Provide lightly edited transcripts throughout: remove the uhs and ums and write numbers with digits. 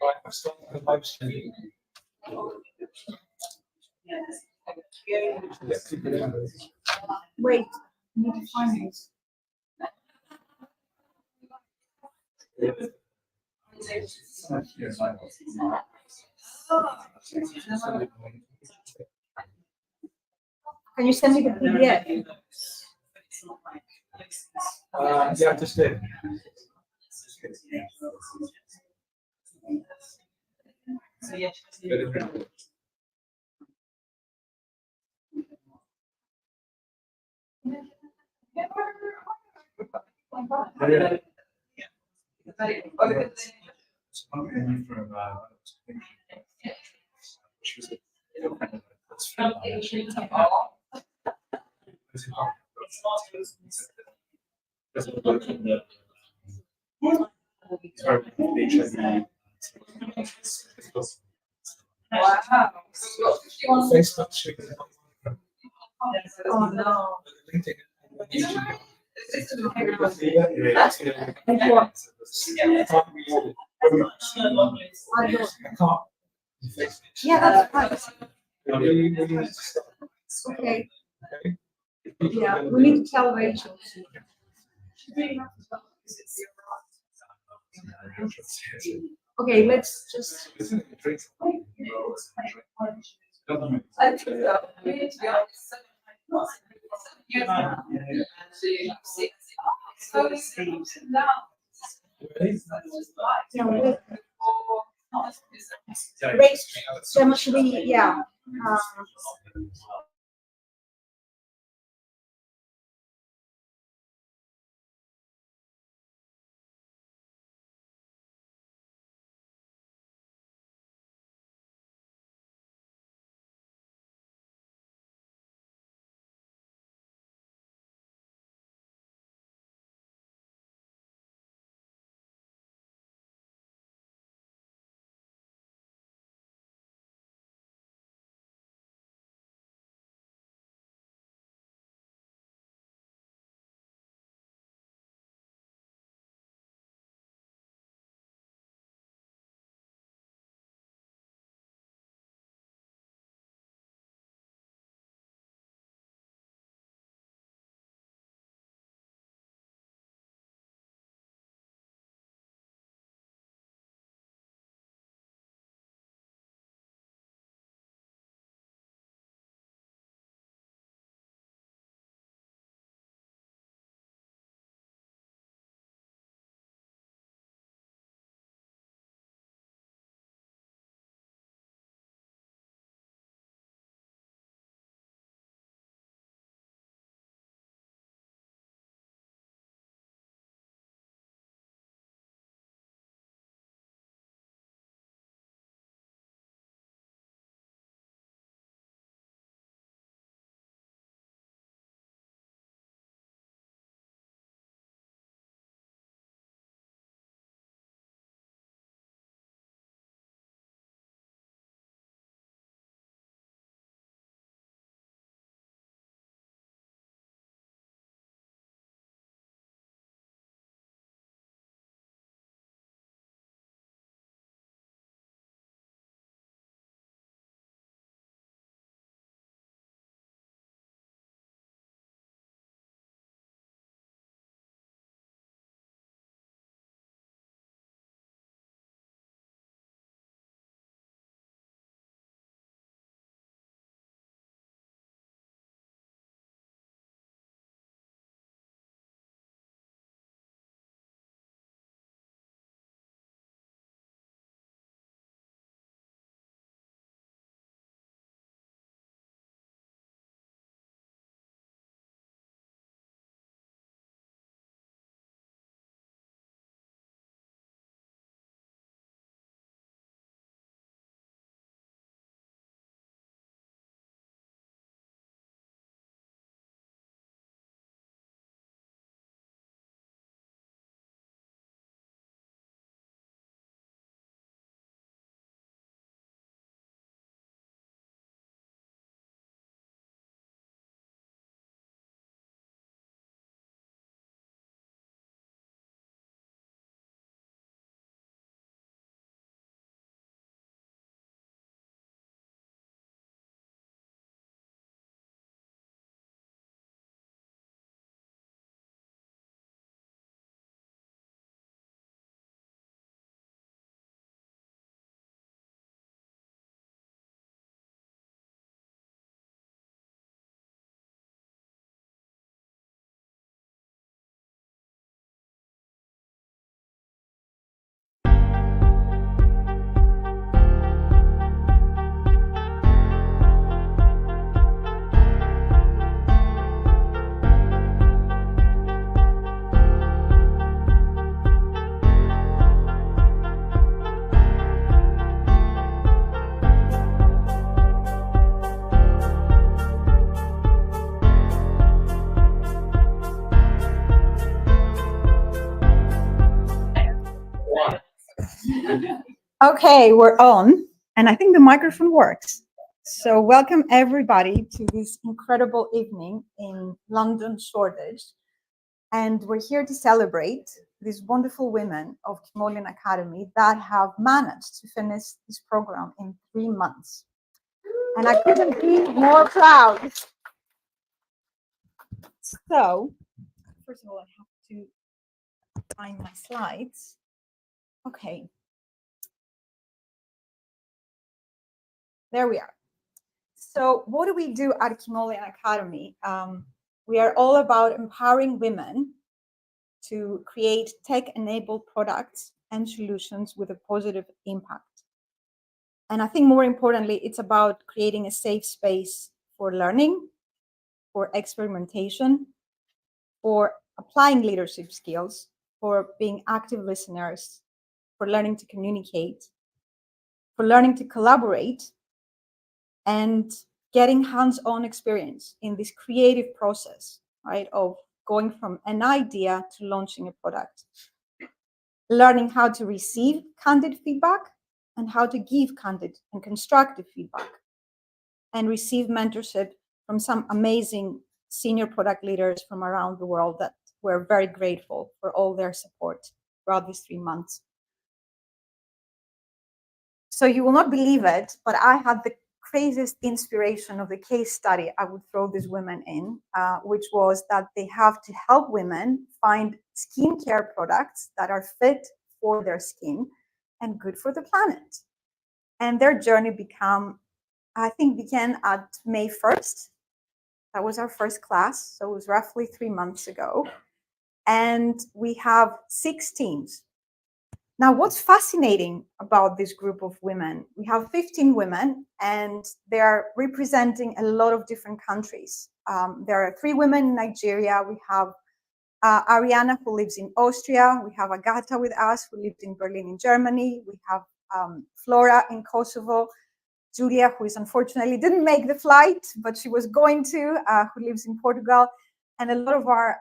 Right, I've started the motion. Wait, I need to find this. Can you send me the PDF? Yeah, I just did. Yeah. Facebook. Oh no. Yeah, that's right. Okay. Yeah, we need to tell Rachel. Okay, let's just. Rachel, should we, yeah. Okay, we're on, and I think the microphone works. So welcome everybody to this incredible evening in London Shoreditch. And we're here to celebrate these wonderful women of Kimolian Academy that have managed to finish this program in 3 months. And I couldn't be more proud. So, first of all, I have to find my slides. Okay. There we are. So what do we do at Kimolian Academy? We are all about empowering women to create tech-enabled products and solutions with a positive impact. And I think more importantly, it's about creating a safe space for learning, for experimentation, for applying leadership skills, for being active listeners, for learning to communicate, for learning to collaborate, and getting hands-on experience in this creative process, right, of going from an idea to launching a product, learning how to receive candid feedback and how to give candid and constructive feedback, and receive mentorship from some amazing senior product leaders from around the world that we're very grateful for all their support throughout these 3 months. So you will not believe it, but I had the craziest inspiration of the case study I would throw these women in, which was that they have to help women find skincare products that are fit for their skin and good for the planet. And their journey began at May 1st. That was our first class, so it was roughly 3 months ago. And we have 6 teams. Now, what's fascinating about this group of women, we have 15 women and they are representing a lot of different countries. There are 3 women in Nigeria. We have Ariana, who lives in Austria. We have Agata with us, who lives in Berlin in Germany. We have Flora in Kosovo. Julia, who is unfortunately didn't make the flight, but she was going to, who lives in Portugal. And a lot of our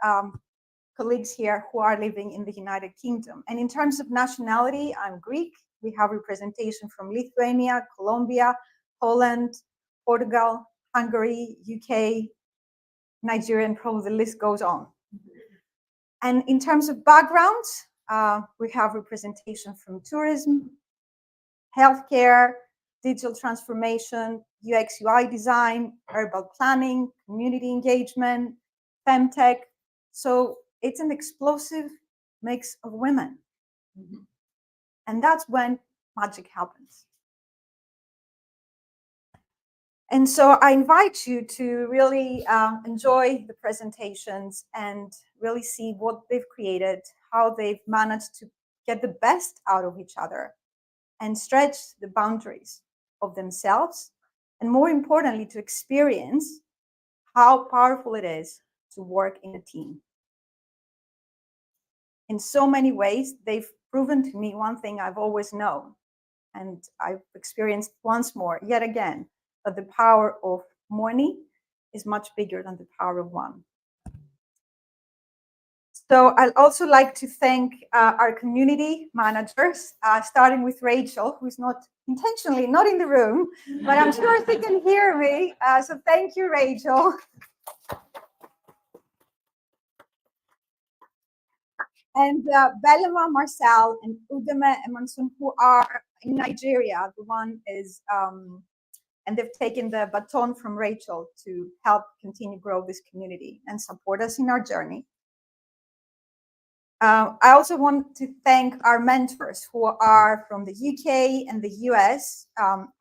colleagues here who are living in the United Kingdom. And in terms of nationality, I'm Greek. We have representation from Lithuania, Colombia, Poland, Portugal, Hungary, UK, Nigeria, and probably the list goes on. And in terms of backgrounds, we have representation from tourism, healthcare, digital transformation, UX, UI design, urban planning, community engagement, femtech. So it's an explosive mix of women. And that's when magic happens. And so I invite you to really enjoy the presentations and really see what they've created, how they've managed to get the best out of each other and stretch the boundaries of themselves, and more importantly, to experience how powerful it is to work in a team. In so many ways, they've proven to me one thing I've always known, and I've experienced once more, yet again, that the power of many is much bigger than the power of one. So I'd also like to thank our community managers, starting with Rachel, who's not intentionally not in the room, but I'm sure she can hear me. So thank you, Rachel. And Belema, Marcel, and Udeme Emansun, who are in Nigeria. The one is, and they've taken the baton from Rachel to help continue grow this community and support us in our journey. I also want to thank our mentors who are from the UK and the US,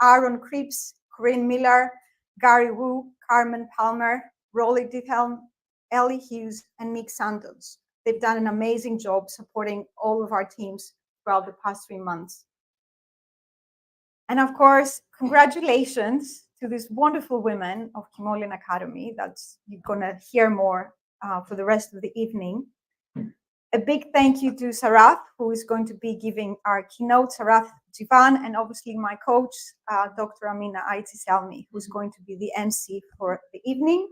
Aaron Cripps, Corinne Miller, Gary Wu, Carmen Palmer, Rolly Dithelm, Ellie Hughes, and Nick Santos. They've done an amazing job supporting all of our teams throughout the past 3 months. And of course, congratulations to these wonderful women of Kimolian Academy that you're gonna hear more for the rest of the evening. A big thank you to Sarath, who is going to be giving our keynote, Sarath Jivan, and obviously my coach, Dr. Amina Aiti Selmi, who's going to be the MC for the evening.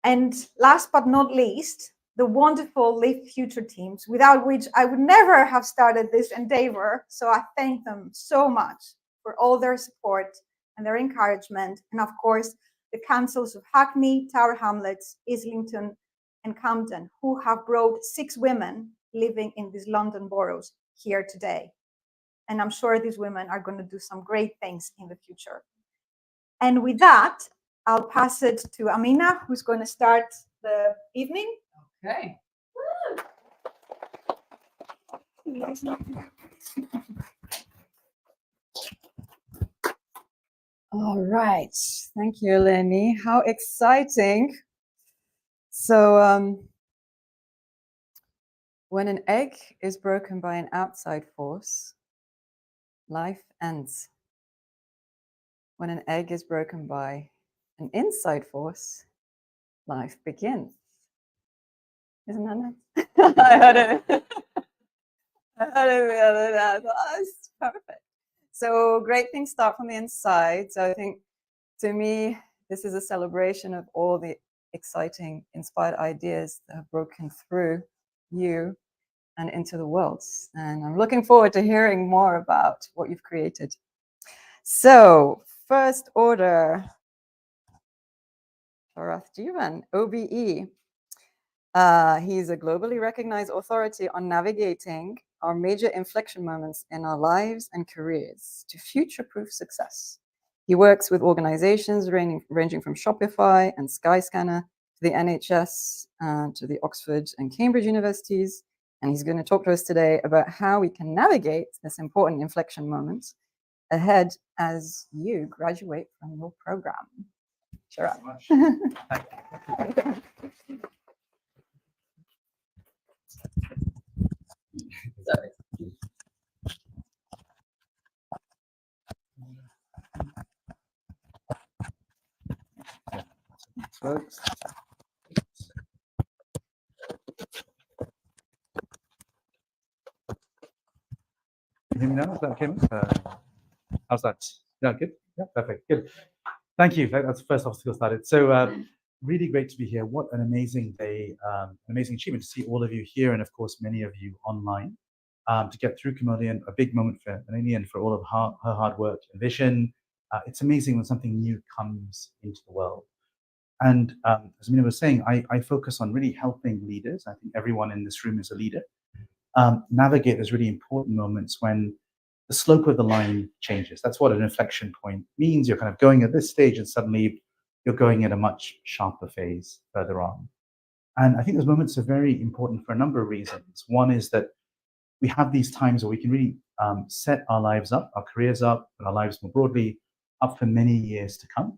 And last but not least, the wonderful Live Future teams, without which I would never have started this endeavor. So I thank them so much for all their support and their encouragement. And of course, the councils of Hackney, Tower Hamlets, Islington, and Camden, who have brought 6 women living in these London boroughs here today. And I'm sure these women are going to do some great things in the future. And with that, I'll pass it to Amina, who's going to start the evening. Okay. All right. Thank you, Eleni. How exciting. So, when an egg is broken by an outside force, life ends. When an egg is broken by an inside force, life begins. Isn't that nice? I heard it. I heard it the other day. I thought, oh, this is perfect. So great things start from the inside. So I think, to me, this is a celebration of all the exciting, inspired ideas that have broken through you and into the world. And I'm looking forward to hearing more about what you've created. So, first order, Sharath Jivan, OBE. He's a globally recognized authority on navigating our major inflection moments in our lives and careers to future-proof success. He works with organizations ranging from Shopify and Skyscanner to the NHS, to the Oxford and Cambridge universities. And he's going to talk to us today about how we can navigate this important inflection moment ahead as you graduate from your program. Sure. Sorry. Folks. Can you hear me now? Is that okay? How's that? Yeah, good. Yeah, perfect. Good. Thank you. That's the first obstacle started. So really great to be here. What an amazing day, an amazing achievement to see all of you here, and of course many of you online. To get through Kimolian, a big moment for Eleni and for all of her hard work and vision. It's amazing when something new comes into the world. And as Amina was saying, I focus on really helping leaders. I think everyone in this room is a leader. Navigate those really important moments when the slope of the line changes. That's what an inflection point means. You're kind of going at this stage and suddenly you're going at a much sharper phase further on. And I think those moments are very important for a number of reasons. One is that we have these times where we can really set our lives up, our careers up, and our lives more broadly up for many years to come.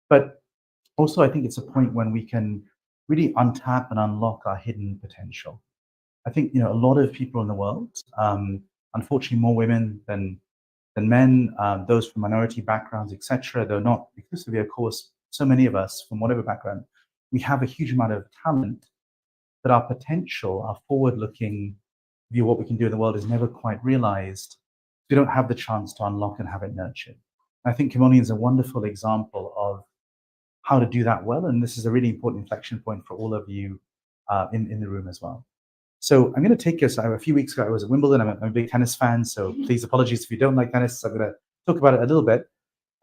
But also, I think it's a point when we can really untap and unlock our hidden potential. I think, a lot of people in the world, unfortunately more women than men, those from minority backgrounds, etc., though not exclusively, of course, so many of us from whatever background, we have a huge amount of talent, but our potential, our forward-looking view of what we can do in the world is never quite realized. We don't have the chance to unlock and have it nurtured. I think Kimolian is a wonderful example of how to do that well, and this is a really important inflection point for all of you in the room as well. So I'm going to take us, a few weeks ago I was at Wimbledon. I'm a big tennis fan, so please apologies if you don't like tennis. I'm going to talk about it a little bit.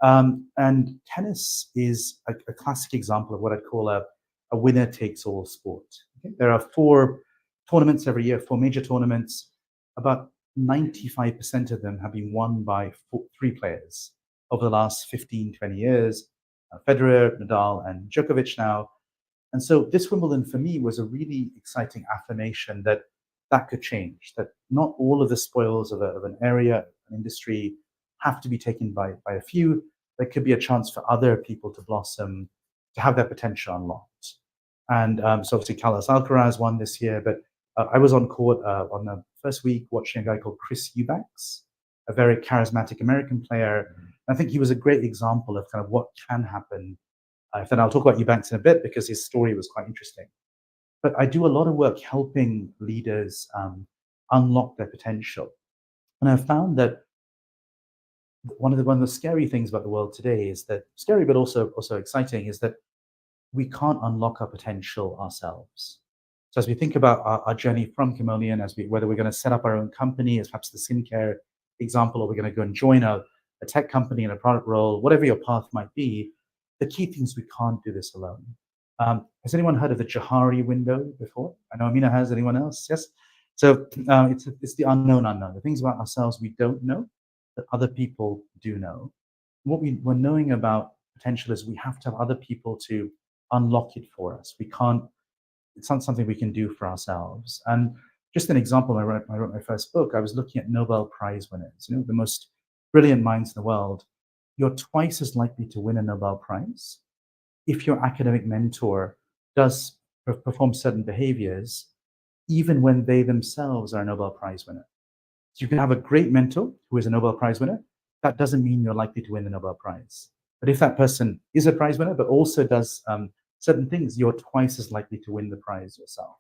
And tennis is a classic example of what I'd call a winner-takes-all sport. Okay? There are 4 tournaments every year, 4 major tournaments. About 95% of them have been won by 3 players over the last 15, 20 years. Federer, Nadal, and Djokovic now. And so this Wimbledon for me was a really exciting affirmation that could change, that not all of the spoils of an area, an industry have to be taken by a few. There could be a chance for other people to blossom, to have their potential unlocked. And so obviously Carlos Alcaraz won this year, but I was on court on the first week watching a guy called Chris Eubanks, a very charismatic American player. I think he was a great example of kind of what can happen. Then I'll talk about Eubanks in a bit because his story was quite interesting. But I do a lot of work helping leaders unlock their potential. And I've found that one of the scary things about the world today is that, scary but also exciting, is that we can't unlock our potential ourselves. So as we think about our journey from Kimolian, whether we're going to set up our own company as perhaps the skincare example, or we're going to go and join a tech company in a product role, whatever your path might be, the key thing is we can't do this alone. Has anyone heard of the Johari window before? I know Amina has. Anyone else? Yes. So it's the unknown unknown. The things about ourselves we don't know that other people do know. What we're knowing about potential is we have to have other people to unlock it for us. We can't. It's not something we can do for ourselves. And just an example, I wrote my first book. I was looking at Nobel Prize winners. You know, the most brilliant minds in the world. You're twice as likely to win a Nobel Prize if your academic mentor does perform certain behaviors, even when they themselves are a Nobel Prize winner. So you can have a great mentor who is a Nobel Prize winner. That doesn't mean you're likely to win the Nobel Prize. But if that person is a prize winner, but also does certain things, you're twice as likely to win the prize yourself.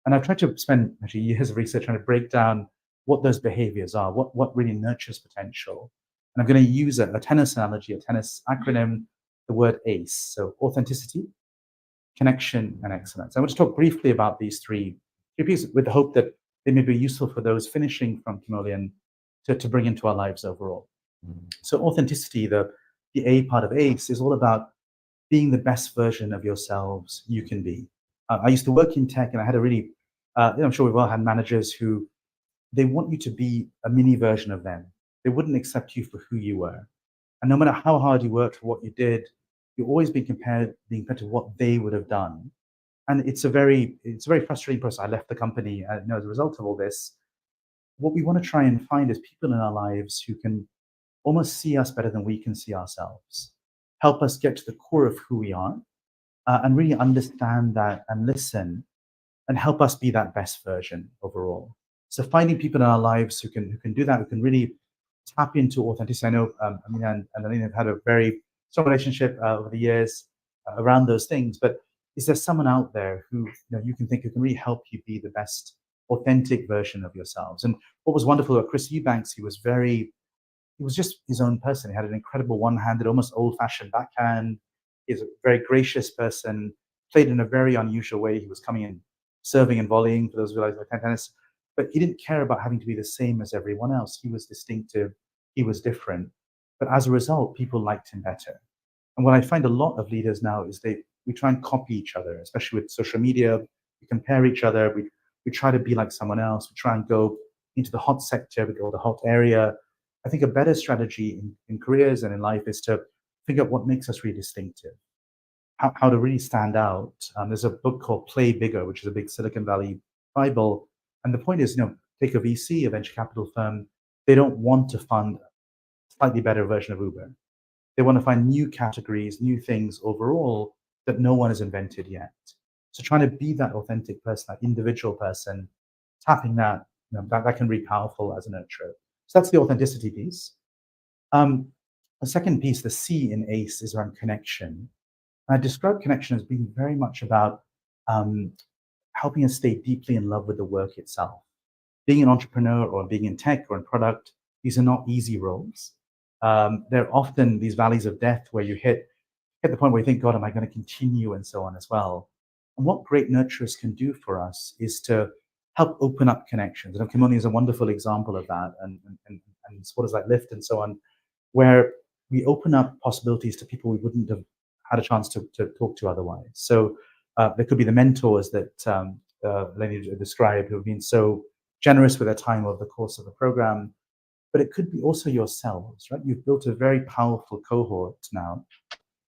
And I've tried to spend actually years of research trying to break down what those behaviors are, what really nurtures potential. And I'm going to use a tennis analogy, a tennis acronym, the word ACE. So authenticity, connection, and excellence. I want to talk briefly about these three pieces with the hope that they may be useful for those finishing from Kimolian to bring into our lives overall. So authenticity, the A part of ACE, is all about being the best version of yourselves you can be. I used to work in tech, and I had a really, I'm sure we've all had managers who they want you to be a mini version of them. They wouldn't accept you for who you were. And no matter how hard you worked or what you did, you're always being compared to what they would have done. And it's a very frustrating process. I left the company, as a result of all this. What we want to try and find is people in our lives who can almost see us better than we can see ourselves, help us get to the core of who we are, and really understand that and listen and help us be that best version overall. So finding people in our lives who can do that, who can really tap into authenticity. I know Amina and Alina have had a very strong relationship over the years around those things, but is there someone out there who you can think who can really help you be the best authentic version of yourselves? And what was wonderful about Chris Eubanks, he was just his own person. He had an incredible one-handed, almost old-fashioned backhand. He's a very gracious person, played in a very unusual way. He was coming in, serving and volleying, for those who like tennis, but he didn't care about having to be the same as everyone else. He was distinctive, he was different. But as a result, people liked him better. And what I find a lot of leaders now is we try and copy each other, especially with social media. We compare each other. We try to be like someone else. We try and go into the hot sector, we go to the hot area. I think a better strategy in careers and in life is to figure out what makes us really distinctive, how to really stand out. There's a book called Play Bigger, which is a big Silicon Valley Bible. And the point is, take a VC, a venture capital firm, they don't want to fund a slightly better version of Uber. They want to find new categories, new things overall that no one has invented yet. So trying to be that authentic person, that individual person, tapping that, that can be powerful as a nurturer. So that's the authenticity piece. The second piece, the C in ACE, is around connection. And I describe connection as being very much about helping us stay deeply in love with the work itself. Being an entrepreneur or being in tech or in product, these are not easy roles. They're often these valleys of death where you hit the point where you think, God, am I going to continue, and so on as well. And what great nurturers can do for us is to help open up connections. And Kimolian is a wonderful example of that, and supporters like Lyft and so on, where we open up possibilities to people we wouldn't have had a chance to talk to otherwise. So there could be the mentors that Lenny described, who have been so generous with their time over the course of the program, but it could be also yourselves, right? You've built a very powerful cohort now,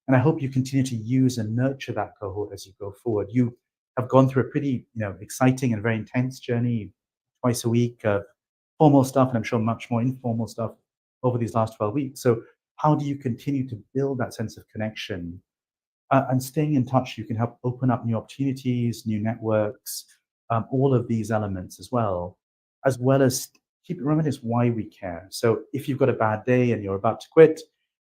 and I hope you continue to use and nurture that cohort as you go forward. You have gone through a pretty, exciting and very intense journey, twice a week, formal stuff, and I'm sure much more informal stuff over these last 12 weeks. So how do you continue to build that sense of connection? And staying in touch, you can help open up new opportunities, new networks, all of these elements as well as keep reminding us why we care. So if you've got a bad day and you're about to quit,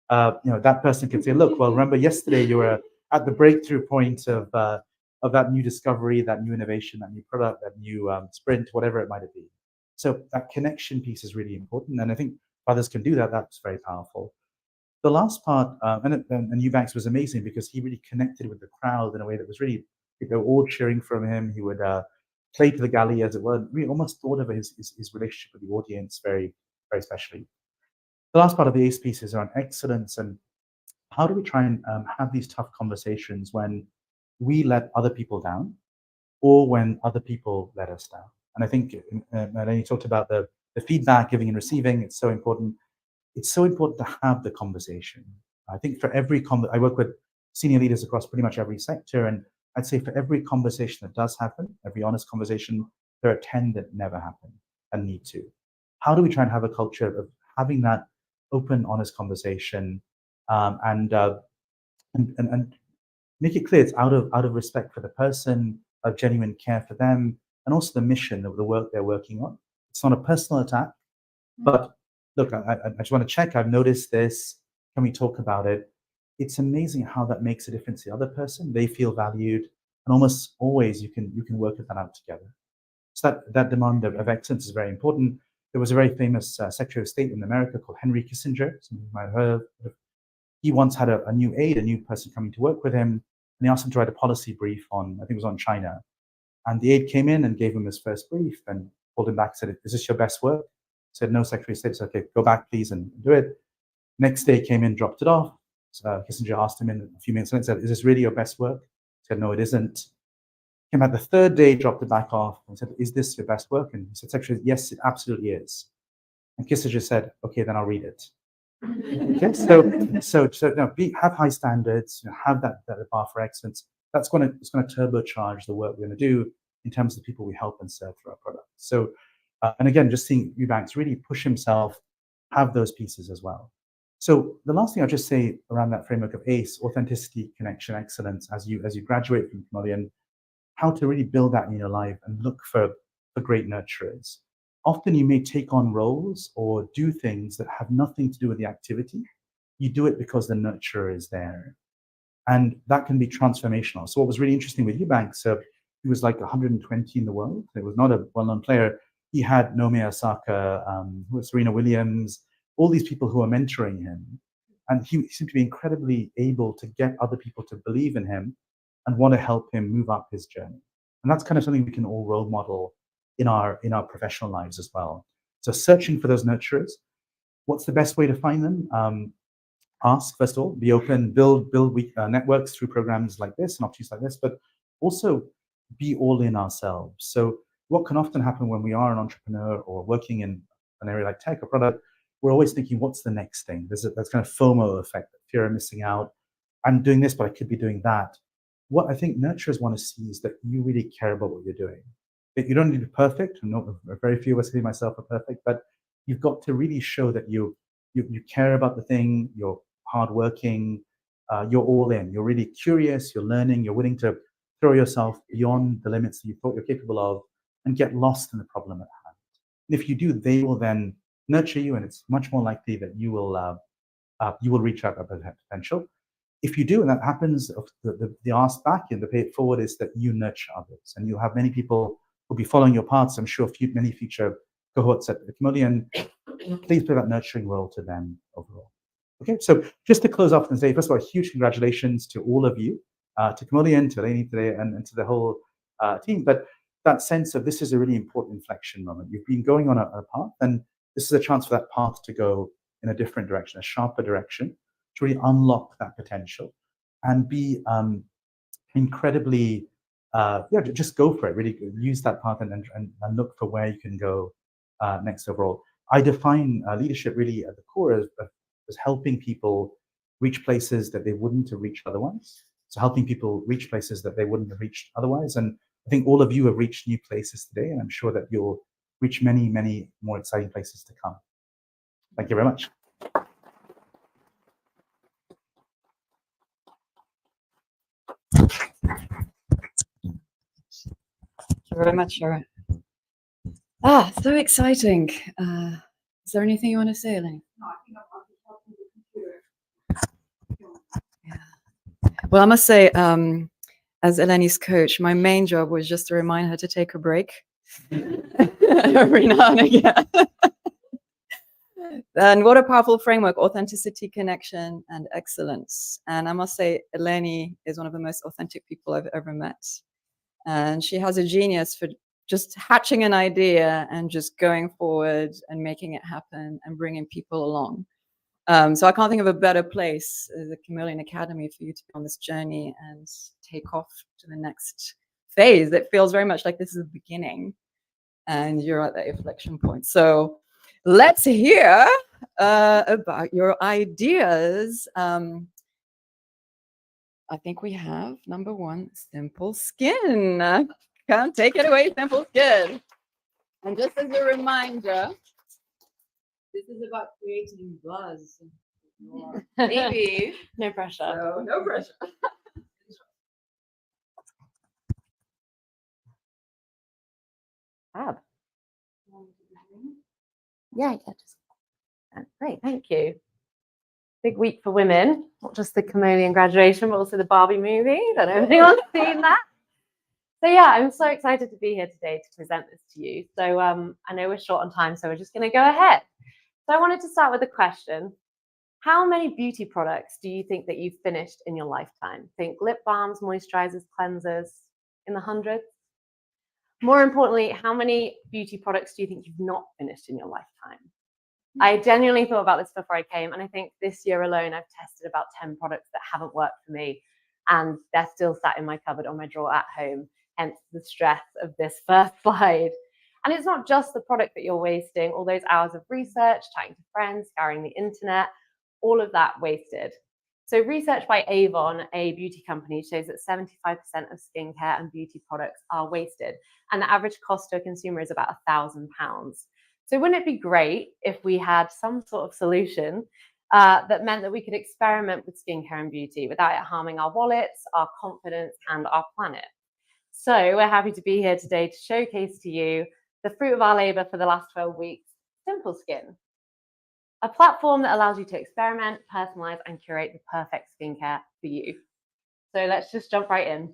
that person can say, look, well, remember yesterday you were at the breakthrough point of that new discovery, that new innovation, that new product, that new sprint, whatever it might be. So that connection piece is really important. And I think if others can do that, that's very powerful. The last part, and Eubanks was amazing because he really connected with the crowd in a way that was really They were all cheering from him. He would play to the galley, as it were. We almost thought of his relationship with the audience very, very specially. The last part of the ACE piece is around excellence, and how do we try and have these tough conversations when we let other people down, or when other people let us down. And I think Melanie talked about the feedback, giving and receiving. It's so important. It's so important to have the conversation. I think for every I work with senior leaders across pretty much every sector, and I'd say for every conversation that does happen, every honest conversation, there are 10 that never happen and need to. How do we try and have a culture of having that open, honest conversation, and make it clear it's out of respect for the person, of genuine care for them, and also the mission of the work they're working on. It's not a personal attack, but look, I just want to check. I've noticed this. Can we talk about it? It's amazing how that makes a difference to the other person. They feel valued, and almost always you can work that out together. So that demand of excellence is very important. There was a very famous Secretary of State in America called Henry Kissinger. Some of you might have heard of. He once had a new aide, a new person coming to work with him, and he asked him to write a policy brief on, I think it was on China. And the aide came in and gave him his first brief and pulled him back and said, "Is this your best work?" He said, "No, Secretary of State." He said, "Okay, go back, please, and do it." Next day came in, dropped it off. Kissinger asked him in a few minutes and said, "Is this really your best work?" He said, "No, it isn't." Came back the third day, dropped it back off and said, "Is this your best work?" And he said, "Secretary, yes, it absolutely is." And Kissinger said, "Okay, then I'll read it." Okay, so no, have high standards, have that bar for excellence. It's going to turbocharge the work we're going to do in terms of the people we help and serve through our product. So, and again, just seeing Eubanks really push himself, have those pieces as well. So the last thing I'll just say around that framework of ACE, authenticity, connection, excellence, as you graduate from Kimolian, how to really build that in your life and look for great nurturers. Often you may take on roles or do things that have nothing to do with the activity. You do it because the nurturer is there. And that can be transformational. So what was really interesting with Eubanks, he was like 120 in the world. He was not a well-known player. He had Naomi Osaka, Serena Williams, all these people who are mentoring him. And he seemed to be incredibly able to get other people to believe in him and want to help him move up his journey. And that's kind of something we can all role model in our professional lives as well. So searching for those nurturers. What's the best way to find them? Ask, first of all, be open, build networks through programs like this and opportunities like this, but also be all in ourselves. So what can often happen when we are an entrepreneur or working in an area like tech or product, we're always thinking, what's the next thing? There's kind of FOMO effect, fear of missing out. I'm doing this, but I could be doing that. What I think nurturers want to see is that you really care about what you're doing. That you don't need to be perfect. Very few of us, including myself, are perfect, but you've got to really show that you care about the thing, you're hardworking, you're all in, you're really curious, you're learning, you're willing to throw yourself beyond the limits that you thought you're capable of and get lost in the problem at hand. And if you do, they will then nurture you, and it's much more likely that you will reach out to that potential. If you do, and that happens, the ask back and the pay it forward is that you nurture others, and you'll have many people who'll be following your paths. I'm sure many future cohorts at Kimolian. Please play that nurturing role to them overall. Okay, so just to close off and say, first of all, huge congratulations to all of you, to Kimolian, to Eleni today, and to the whole team. But that sense of this is a really important inflection moment. You've been going on a path, and this is a chance for that path to go in a different direction, a sharper direction, to really unlock that potential and be incredibly, just go for it. Really use that path and look for where you can go next overall. I define leadership really at the core as helping people reach places that they wouldn't have reached otherwise. So helping people reach places that they wouldn't have reached otherwise. And I think all of you have reached new places today, and I'm sure that you'll reach many, many more exciting places to come. Thank you very much. Thank you very much, Sharon. So exciting. Is there anything you want to say, Eleni? No, I think I'll be helping the computer. Yeah. Well, I must say, as Eleni's coach, my main job was just to remind her to take a break every now and again. And what a powerful framework: authenticity, connection, and excellence. And I must say, Eleni is one of the most authentic people I've ever met. And she has a genius for just hatching an idea and just going forward and making it happen and bringing people along. So I can't think of a better place, the Kimolian Academy, for you to be on this journey and take off to the next phase. It feels very much like this is the beginning and you're at that inflection point. So let's hear about your ideas. I think we have number one, simple skin. Come take it away, simple skin. And just as a reminder, this is about creating buzz. Maybe. No pressure. So, no pressure. Fab. Yeah, great, thank you. Big week for women, not just the Kimolian graduation, but also the Barbie movie. Don't know if anyone's seen that. So yeah, I'm so excited to be here today to present this to you. So I know we're short on time, so we're just going to go ahead. So I wanted to start with a question. How many beauty products do you think that you've finished in your lifetime? Think lip balms, moisturizers, cleansers, in the hundreds? More importantly, how many beauty products do you think you've not finished in your lifetime? I genuinely thought about this before I came, and I think this year alone I've tested about 10 products that haven't worked for me, and they're still sat in my cupboard or my drawer at home, hence the stress of this first slide. And it's not just the product that you're wasting, all those hours of research, chatting to friends, scouring the internet, all of that wasted. So research by Avon, a beauty company, shows that 75% of skincare and beauty products are wasted, and the average cost to a consumer is about £1,000. So wouldn't it be great if we had some sort of solution that meant that we could experiment with skincare and beauty without it harming our wallets, our confidence, and our planet? So we're happy to be here today to showcase to you the fruit of our labor for the last 12 weeks, Simple Skin, a platform that allows you to experiment, personalize, and curate the perfect skincare for you. So let's just jump right in.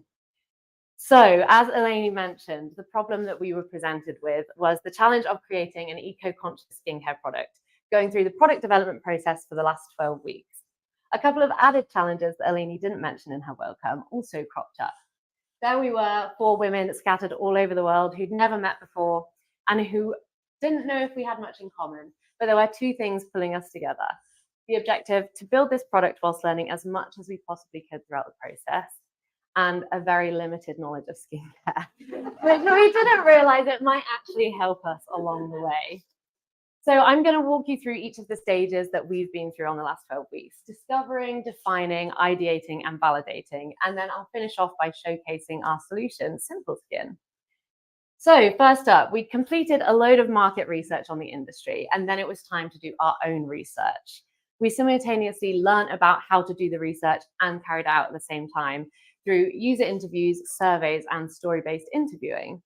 So as Eleni mentioned, the problem that we were presented with was the challenge of creating an eco-conscious skincare product, going through the product development process for the last 12 weeks. A couple of added challenges that Eleni didn't mention in her welcome also cropped up. There we were, 4 women scattered all over the world who'd never met before and who didn't know if we had much in common, but there were 2 things pulling us together. The objective to build this product whilst learning as much as we possibly could throughout the process, and a very limited knowledge of skincare, which we didn't realize it might actually help us along the way. So I'm going to walk you through each of the stages that we've been through on the last 12 weeks, discovering, defining, ideating, and validating. And then I'll finish off by showcasing our solution, Simple Skin. So first up, we completed a load of market research on the industry, and then it was time to do our own research. We simultaneously learned about how to do the research and carried out at the same time through user interviews, surveys, and story-based interviewing.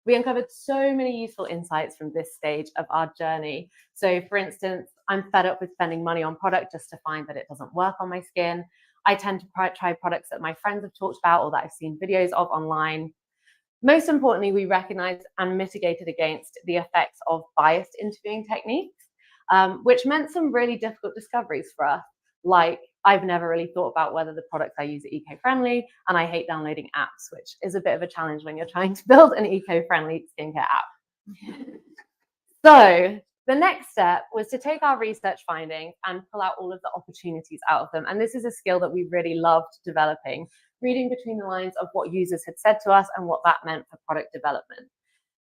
We uncovered so many useful insights from this stage of our journey. So for instance, I'm fed up with spending money on product just to find that it doesn't work on my skin. I tend to try products that my friends have talked about or that I've seen videos of online. Most importantly, we recognized and mitigated against the effects of biased interviewing techniques, which meant some really difficult discoveries for us, like I've never really thought about whether the products I use are eco-friendly, and I hate downloading apps, which is a bit of a challenge when you're trying to build an eco-friendly skincare app. So the next step was to take our research findings and pull out all of the opportunities out of them. And this is a skill that we really loved developing, reading between the lines of what users had said to us and what that meant for product development.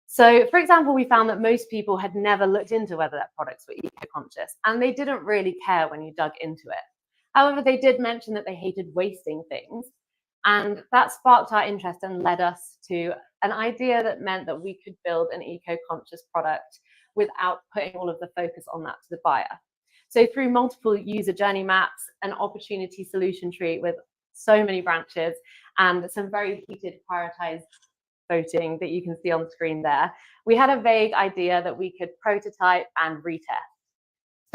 So, for example, we found that most people had never looked into whether their products were eco-conscious, and they didn't really care when you dug into it. However, they did mention that they hated wasting things, and that sparked our interest and led us to an idea that meant that we could build an eco-conscious product without putting all of the focus on that to the buyer. So through multiple user journey maps, an opportunity solution tree with so many branches, and some very heated prioritized voting that you can see on the screen there, we had a vague idea that we could prototype and retest.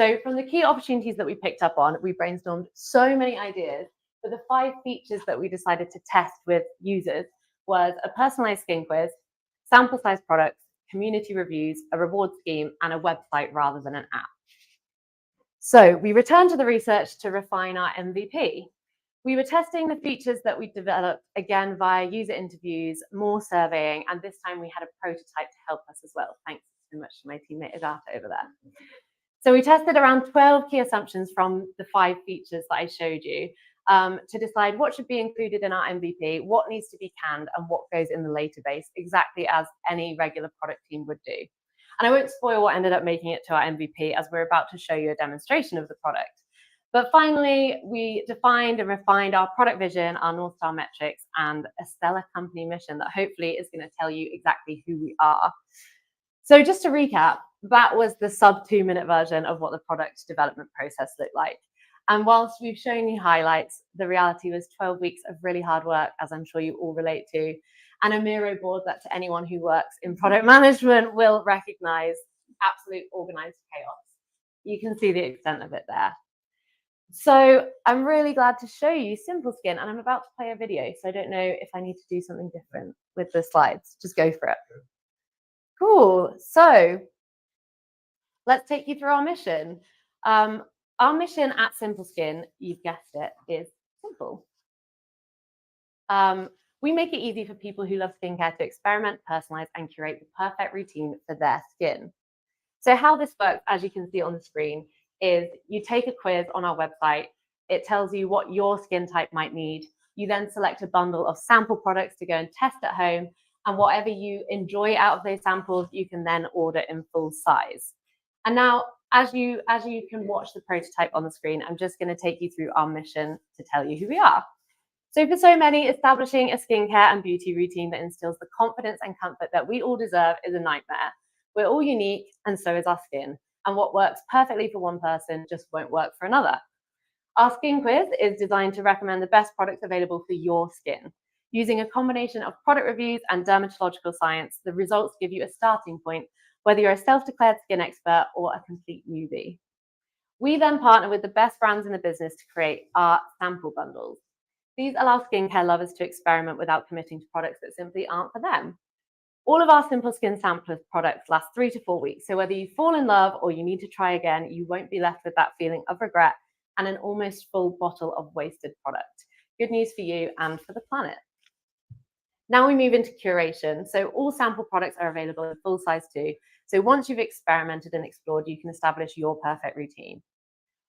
So from the key opportunities that we picked up on, we brainstormed so many ideas, but the 5 features that we decided to test with users was a personalized skin quiz, sample size products, community reviews, a reward scheme, and a website rather than an app. So we returned to the research to refine our MVP. We were testing the features that we developed again via user interviews, more surveying, and this time we had a prototype to help us as well. Thanks so much to my teammate Agata over there. So we tested around 12 key assumptions from the 5 features that I showed you to decide what should be included in our MVP, what needs to be canned, and what goes in the later base, exactly as any regular product team would do. And I won't spoil what ended up making it to our MVP, as we're about to show you a demonstration of the product. But finally, we defined and refined our product vision, our North Star metrics, and a stellar company mission that hopefully is going to tell you exactly who we are. So just to recap, that was the sub 2-minute version of what the product development process looked like. And whilst we've shown you highlights, the reality was 12 weeks of really hard work, as I'm sure you all relate to, and a Miro board that to anyone who works in product management will recognize absolute organized chaos. You can see the extent of it there. So I'm really glad to show you Simple Skin, and I'm about to play a video, so I don't know if I need to do something different with the slides. Just go for it. Cool. So let's take you through our mission. Our mission at Simple Skin, you've guessed it, is simple. We make it easy for people who love skincare to experiment, personalize, and curate the perfect routine for their skin. So how this works, as you can see on the screen, is you take a quiz on our website. It tells you what your skin type might need. You then select a bundle of sample products to go and test at home. And whatever you enjoy out of those samples, you can then order in full size. And now, as you can watch the prototype on the screen, I'm just going to take you through our mission to tell you who we are. So for so many, establishing a skincare and beauty routine that instills the confidence and comfort that we all deserve is a nightmare. We're all unique, and so is our skin. And what works perfectly for one person just won't work for another. Our skin quiz is designed to recommend the best products available for your skin. Using a combination of product reviews and dermatological science, the results give you a starting point, whether you're a self-declared skin expert or a complete newbie. We then partner with the best brands in the business to create our sample bundles. These allow skincare lovers to experiment without committing to products that simply aren't for them. All of our Simple Skin sampler products last 3 to 4 weeks, so whether you fall in love or you need to try again, you won't be left with that feeling of regret and an almost full bottle of wasted product. Good news for you and for the planet. Now we move into curation. So all sample products are available in full size too. So once you've experimented and explored, you can establish your perfect routine.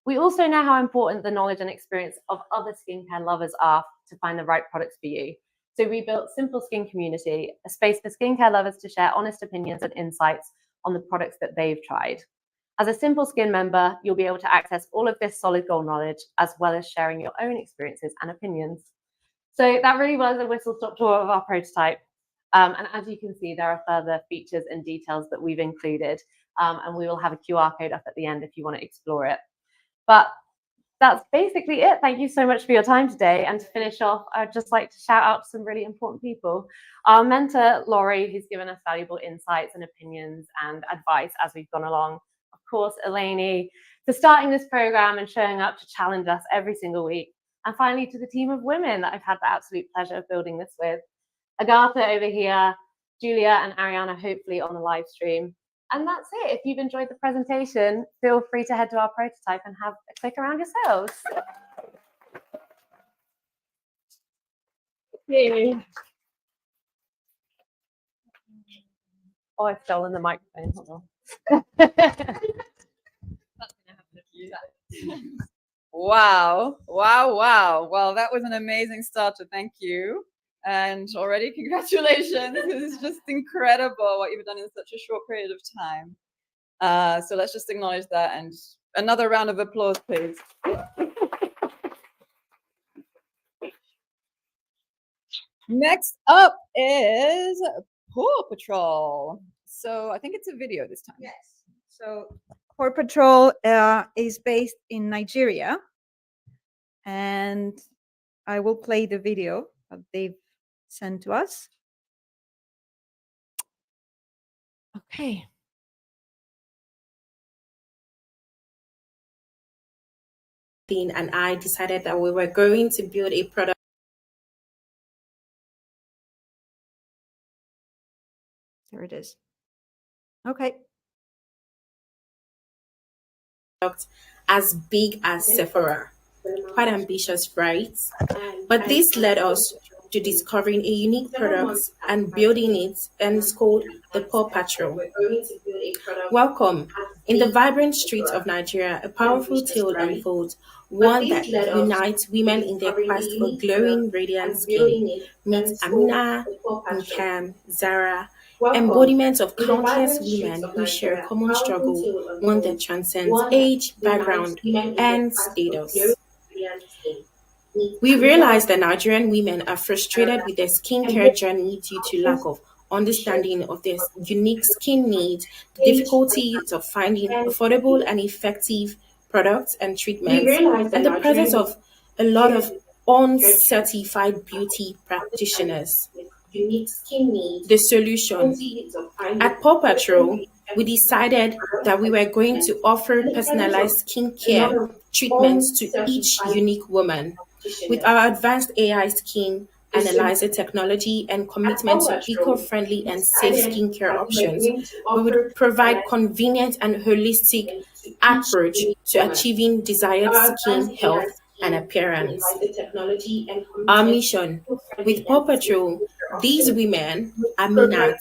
We also know how important the knowledge and experience of other skincare lovers are to find the right products for you. So we built Simple Skin Community, a space for skincare lovers to share honest opinions and insights on the products that they've tried. As a Simple Skin member, you'll be able to access all of this solid gold knowledge, as well as sharing your own experiences and opinions. So that really was a whistle-stop tour of our prototype. And as you can see, there are further features and details that we've included. And we will have a QR code up at the end if you want to explore it. But that's basically it. Thank you so much for your time today. And to finish off, I'd just like to shout out to some really important people. Our mentor, Laurie, who's given us valuable insights and opinions and advice as we've gone along. Of course, Eleni, for starting this program and showing up to challenge us every single week. And finally, to the team of women that I've had the absolute pleasure of building this with. Agatha over here, Julia and Ariana, hopefully on the live stream. And that's it. If you've enjoyed the presentation, feel free to head to our prototype and have a click around yourselves. Thank you. Oh, I've stolen the microphone. Hold on. Wow, wow, wow. Well, that was an amazing starter. Thank you. And already, congratulations. This is just incredible what you've done in such a short period of time. So let's just acknowledge that, and another round of applause, please. Next up is Paw Patrol. So I think it's a video this time. Yes. So Paw Patrol is based in Nigeria, and I will play the video that they've sent to us. Okay. And I decided that we were going to build a product. There it is. Okay. as big as Sephora. Quite ambitious, right? But this led us to discovering a unique product and building it, and it's called the Paw Patrol. Welcome. In the vibrant streets of Nigeria, a powerful tale unfolds, one that unites women in their quest for glowing, radiant skin. Meet Amina, Nkem, Zara, embodiments of countless women who share a common struggle, one that transcends age, background, and status. We realize that Nigerian women are frustrated with their skincare journey due to lack of understanding of their unique skin needs, the difficulties of finding affordable and effective products and treatments, and the presence of a lot of uncertified beauty practitioners. The solution. At Paw Patrol, we decided that we were going to offer personalized skincare treatments to each unique woman. With our advanced AI skin analyzer technology and commitment to eco-friendly and safe skincare options, we would provide convenient and holistic approach to achieving desired skin health and appearance. Our mission with Paw Patrol, these women, Aminat,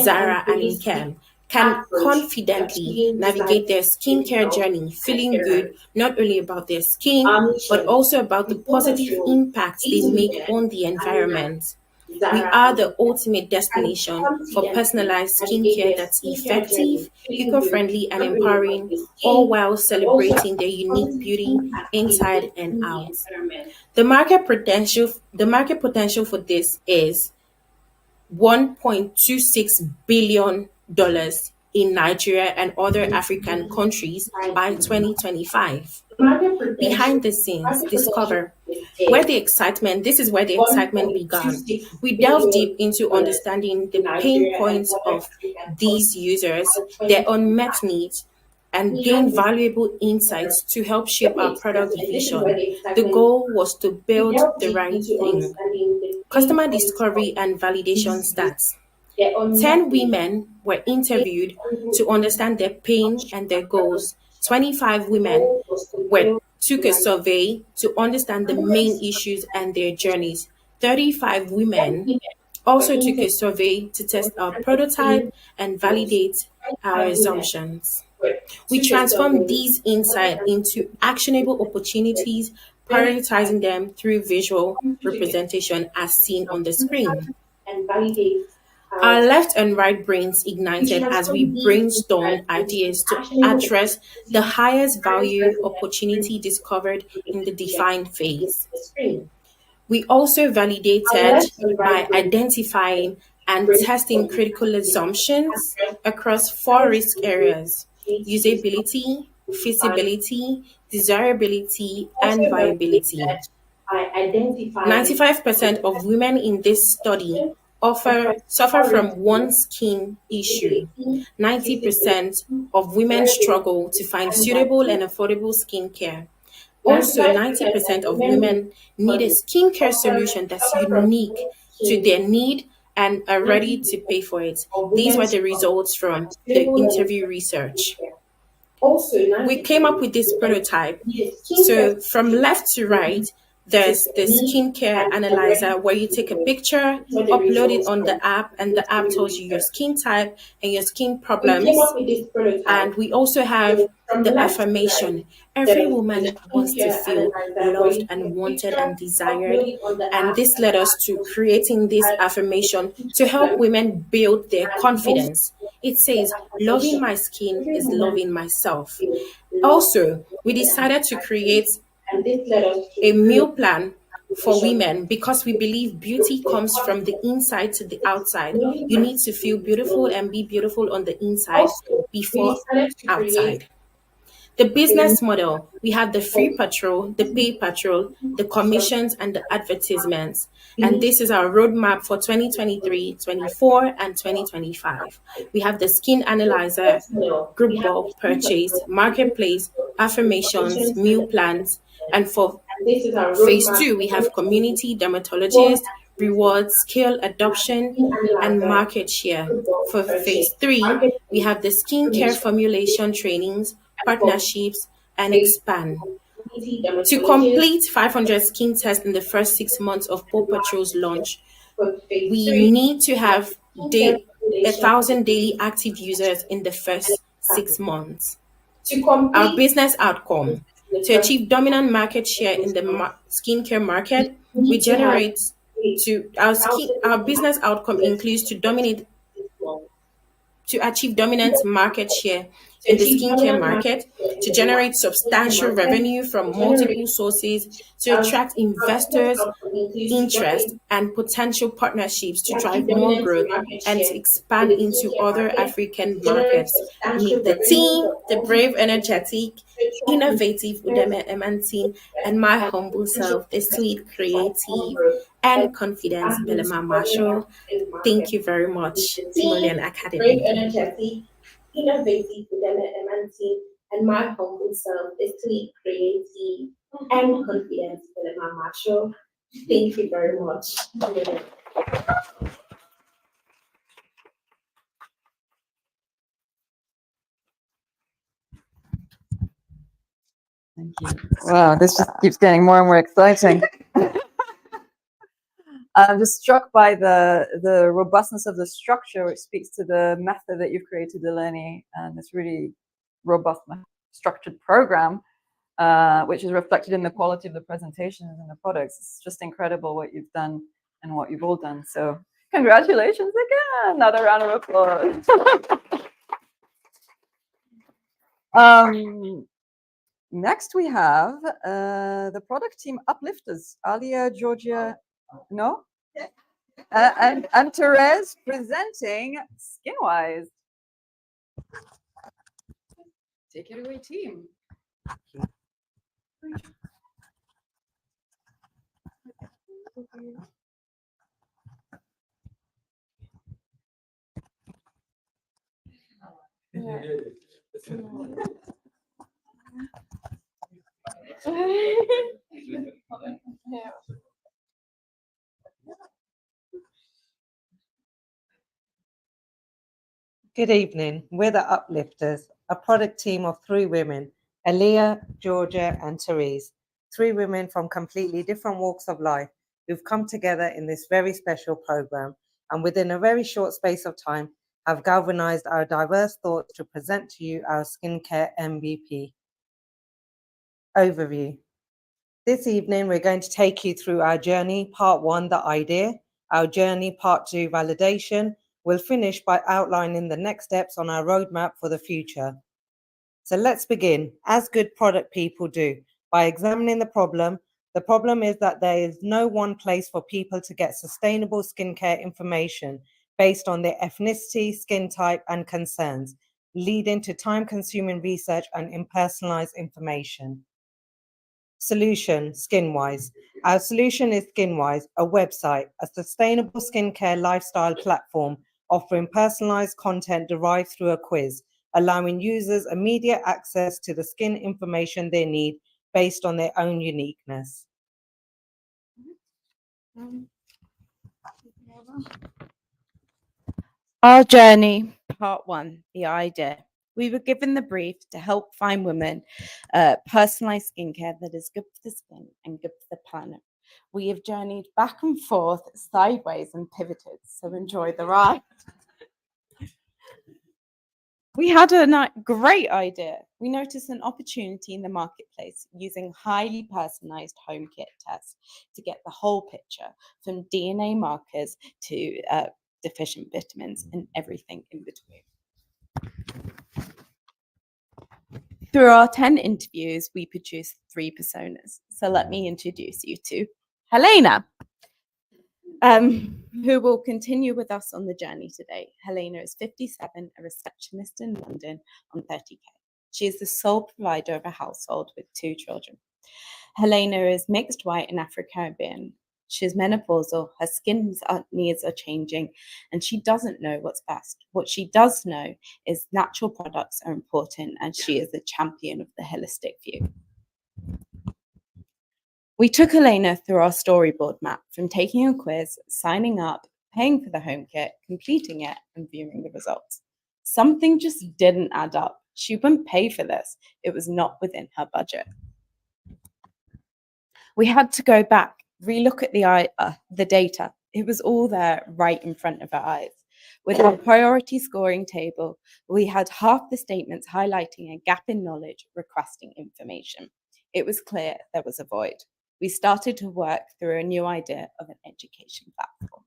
Zara, and Nkem, can confidently navigate their skincare journey, feeling good not only about their skin, but also about the positive impact they make on the environment. We are the ultimate destination for personalized skincare that's effective, eco-friendly, and empowering, all while celebrating their unique beauty inside and out. The market potential for this is $1.26 billion in Nigeria and other African countries by 2025. Behind the scenes, discover this is where the excitement began. We delve deep into understanding the pain points of these users, their unmet needs, and gain valuable insights to help shape our product vision. The goal was to build the right thing. Customer discovery and validation stats. 10 women were interviewed to understand their pain and their goals. 25 women took a survey to understand the main issues and their journeys. 35 women also took a survey to test our prototype and validate our assumptions. We transform these insights into actionable opportunities, prioritizing them through visual representation as seen on the screen. Our left and right brains ignited as we brainstormed ideas to address the highest value opportunity discovered in the defined phase. We also validated by identifying and testing critical assumptions across 4 risk areas: usability, feasibility, desirability, and viability. 95% of women in this study suffer from one skin issue. 90% of women struggle to find suitable and affordable skincare. Also, 90% of women need a skincare solution that's unique to their need and are ready to pay for it. These were the results from the interview research. We came up with this prototype. So from left to right, there's the skincare analyzer where you take a picture, upload it on the app, and the app tells you your skin type and your skin problems. And we also have the affirmation. Every woman wants to feel loved and wanted and desired. And this led us to creating this affirmation to help women build their confidence. It says, loving my skin is loving myself. Also, we decided to create a meal plan for women because we believe beauty comes from the inside to the outside. You need to feel beautiful and be beautiful on the inside before outside. The business model, we have the free patrol, the pay patrol, the commissions, and the advertisements. And this is our roadmap for 2023, 24, and 2025. We have the skin analyzer, group bulk purchase, marketplace, affirmations, meal plans. And for phase 2, we have community dermatologists, rewards, scale adoption, and market share. For phase 3, we have the skincare formulation trainings, partnerships, and expand. To complete 500 skin tests in the first 6 months of Paw Patrol's launch, we need to have 1,000 daily active users in the first 6 months. Our business outcome: to achieve dominant market share in the skincare market, we generate our business outcome includes to achieve dominant market share in the skincare market, to generate substantial revenue from multiple sources, to attract investors' interest and potential partnerships to drive more growth, and to expand into other African markets. Meet the team, the brave, energetic, innovative Udeme Emantin, and my humble self, the sweet, creative, and confident Belema Marshall. Thank you very much, Kimolian Academy. Energetic, innovative, and my humble self, the sweet, creative, and confident Belema Marshall. Thank you very much. Thank you. Wow, this just keeps getting more and more exciting. I'm just struck by the robustness of the structure, which speaks to the method that you've created, Delaney, and this really robust structured program, which is reflected in the quality of the presentations and the products. It's just incredible what you've done and what you've all done. So congratulations again. Another round of applause. Next we have the product team Uplifters, Alia, Georgia, no? And Therese presenting Skinwise. Take it away, team. Good evening. We're the Uplifters, a product team of 3 women, Aaliyah, Georgia, and Therese. 3 women from completely different walks of life who've come together in this very special program, and within a very short space of time have galvanized our diverse thoughts to present to you our skincare MVP. Overview. This evening, we're going to take you through our journey, part 1, the idea, our journey, part 2, validation. We'll finish by outlining the next steps on our roadmap for the future. So let's begin, as good product people do, by examining the problem. The problem is that there is no one place for people to get sustainable skincare information based on their ethnicity, skin type, and concerns, leading to time-consuming research and impersonalized information. Solution, Skinwise. Our solution is Skinwise, a website, a sustainable skincare lifestyle platform offering personalized content derived through a quiz, allowing users immediate access to the skin information they need based on their own uniqueness. Our journey, part 1, the idea. We were given the brief to help find women personalized skincare that is good for the skin and good for the planet. We have journeyed back and forth, sideways, and pivoted, so enjoy the ride. We had a great idea. We noticed an opportunity in the marketplace using highly personalized home kit tests to get the whole picture, from DNA markers to deficient vitamins and everything in between. Through our 10 interviews, we produced 3 personas. So let me introduce you to Helena, who will continue with us on the journey today. Helena is 57, a receptionist in London on 30K. She is the sole provider of a household with 2 children. Helena is mixed white and Afro-Caribbean. She is menopausal, her skin needs are changing, and she doesn't know what's best. What she does know is natural products are important, and she is a champion of the holistic view. We took Helena through our storyboard map, from taking a quiz, signing up, paying for the home kit, completing it, and viewing the results. Something just didn't add up. She wouldn't pay for this. It was not within her budget. We had to go back, relook at the data. It was all there right in front of our eyes. With our priority scoring table, we had half the statements highlighting a gap in knowledge, requesting information. It was clear there was a void. We started to work through a new idea of an education platform.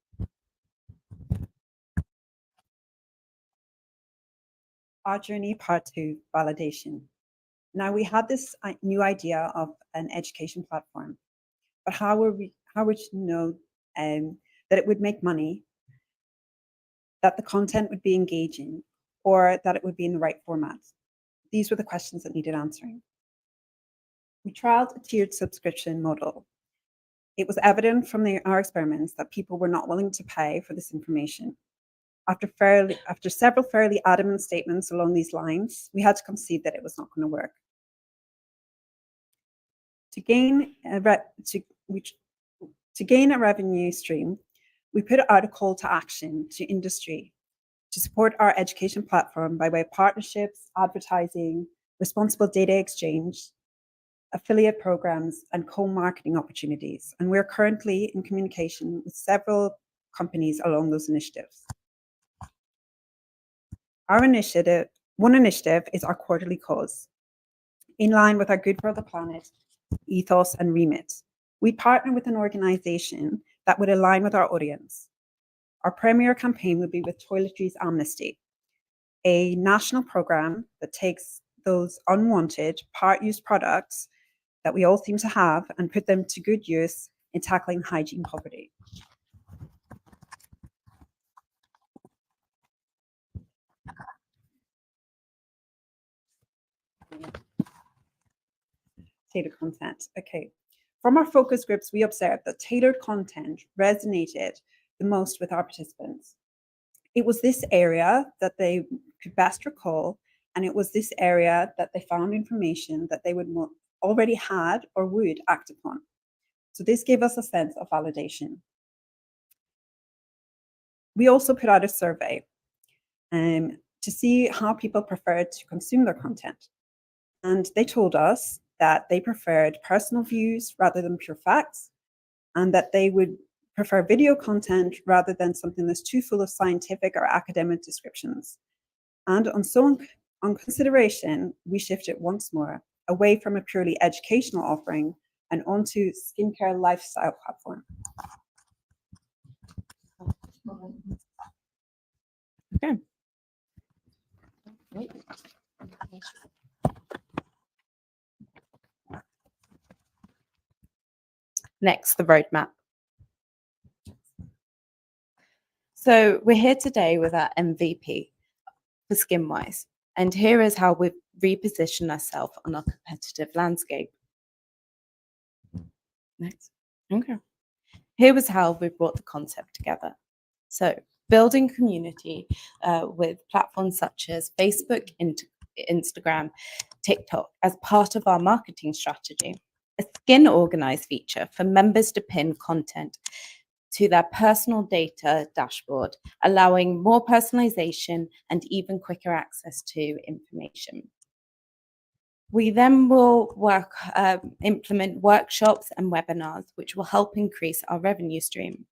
Our journey, part 2, validation. Now, we had this new idea of an education platform, but how would you know that it would make money, that the content would be engaging, or that it would be in the right format? These were the questions that needed answering. We trialed a tiered subscription model. It was evident from our experiments that people were not willing to pay for this information. After several fairly adamant statements along these lines, we had to concede that it was not going to work. To gain a revenue stream, we put out a call to action to industry to support our education platform by way of partnerships, advertising, responsible data exchange, affiliate programs, and co-marketing opportunities. And we're currently in communication with several companies along those initiatives. One initiative is our quarterly cause. In line with our Good for the Planet ethos and remit, we partner with an organization that would align with our audience. Our premier campaign would be with Toiletries Amnesty, a national program that takes those unwanted part-use products that we all seem to have and put them to good use in tackling hygiene poverty. Tailored content. Okay. From our focus groups, we observed that tailored content resonated the most with our participants. It was this area that they could best recall, and it was this area that they found information that they would already had or would act upon. So this gave us a sense of validation. We also put out a survey to see how people preferred to consume their content. And they told us that they preferred personal views rather than pure facts, and that they would prefer video content rather than something that's too full of scientific or academic descriptions. And on consideration, we shifted once more away from a purely educational offering and onto skincare lifestyle platform. Okay. Next, the roadmap. So we're here today with our MVP for SkinWise, and here is how we've repositioned ourselves on our competitive landscape. Next. Okay. Here was how we brought the concept together. So building community with platforms such as Facebook, Instagram, TikTok as part of our marketing strategy. A skin organize feature for members to pin content to their personal data dashboard, allowing more personalization and even quicker access to information. We then will implement workshops and webinars, which will help increase our revenue stream.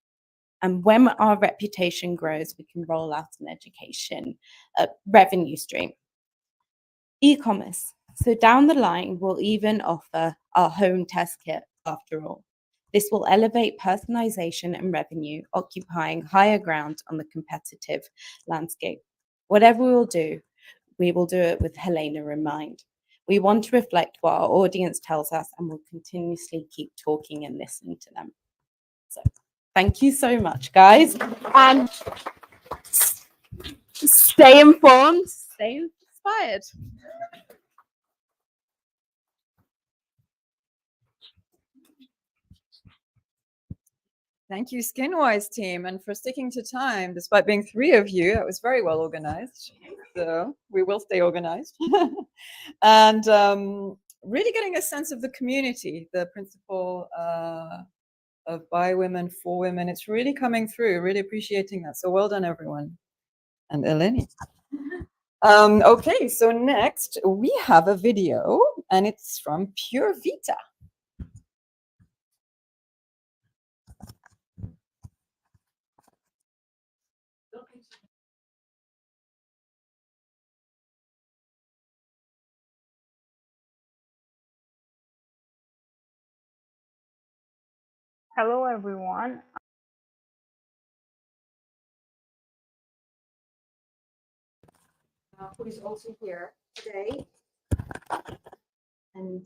And when our reputation grows, we can roll out an education revenue stream. E-commerce. So down the line, we'll even offer our home test kit after all. This will elevate personalization and revenue, occupying higher ground on the competitive landscape. Whatever we will do it with Helena in mind. We want to reflect what our audience tells us and will continuously keep talking and listening to them. So thank you so much, guys. And stay informed, stay inspired. Thank you, SkinWise team, and for sticking to time, despite being 3 of you. That was very well organized. So we will stay organized. And really getting a sense of the community, the principle of by women, for women. It's really coming through, really appreciating that. So well done, everyone. And Eleni. Okay, so next we have a video, and it's from Pure Vita. Hello everyone. Who is also here today. And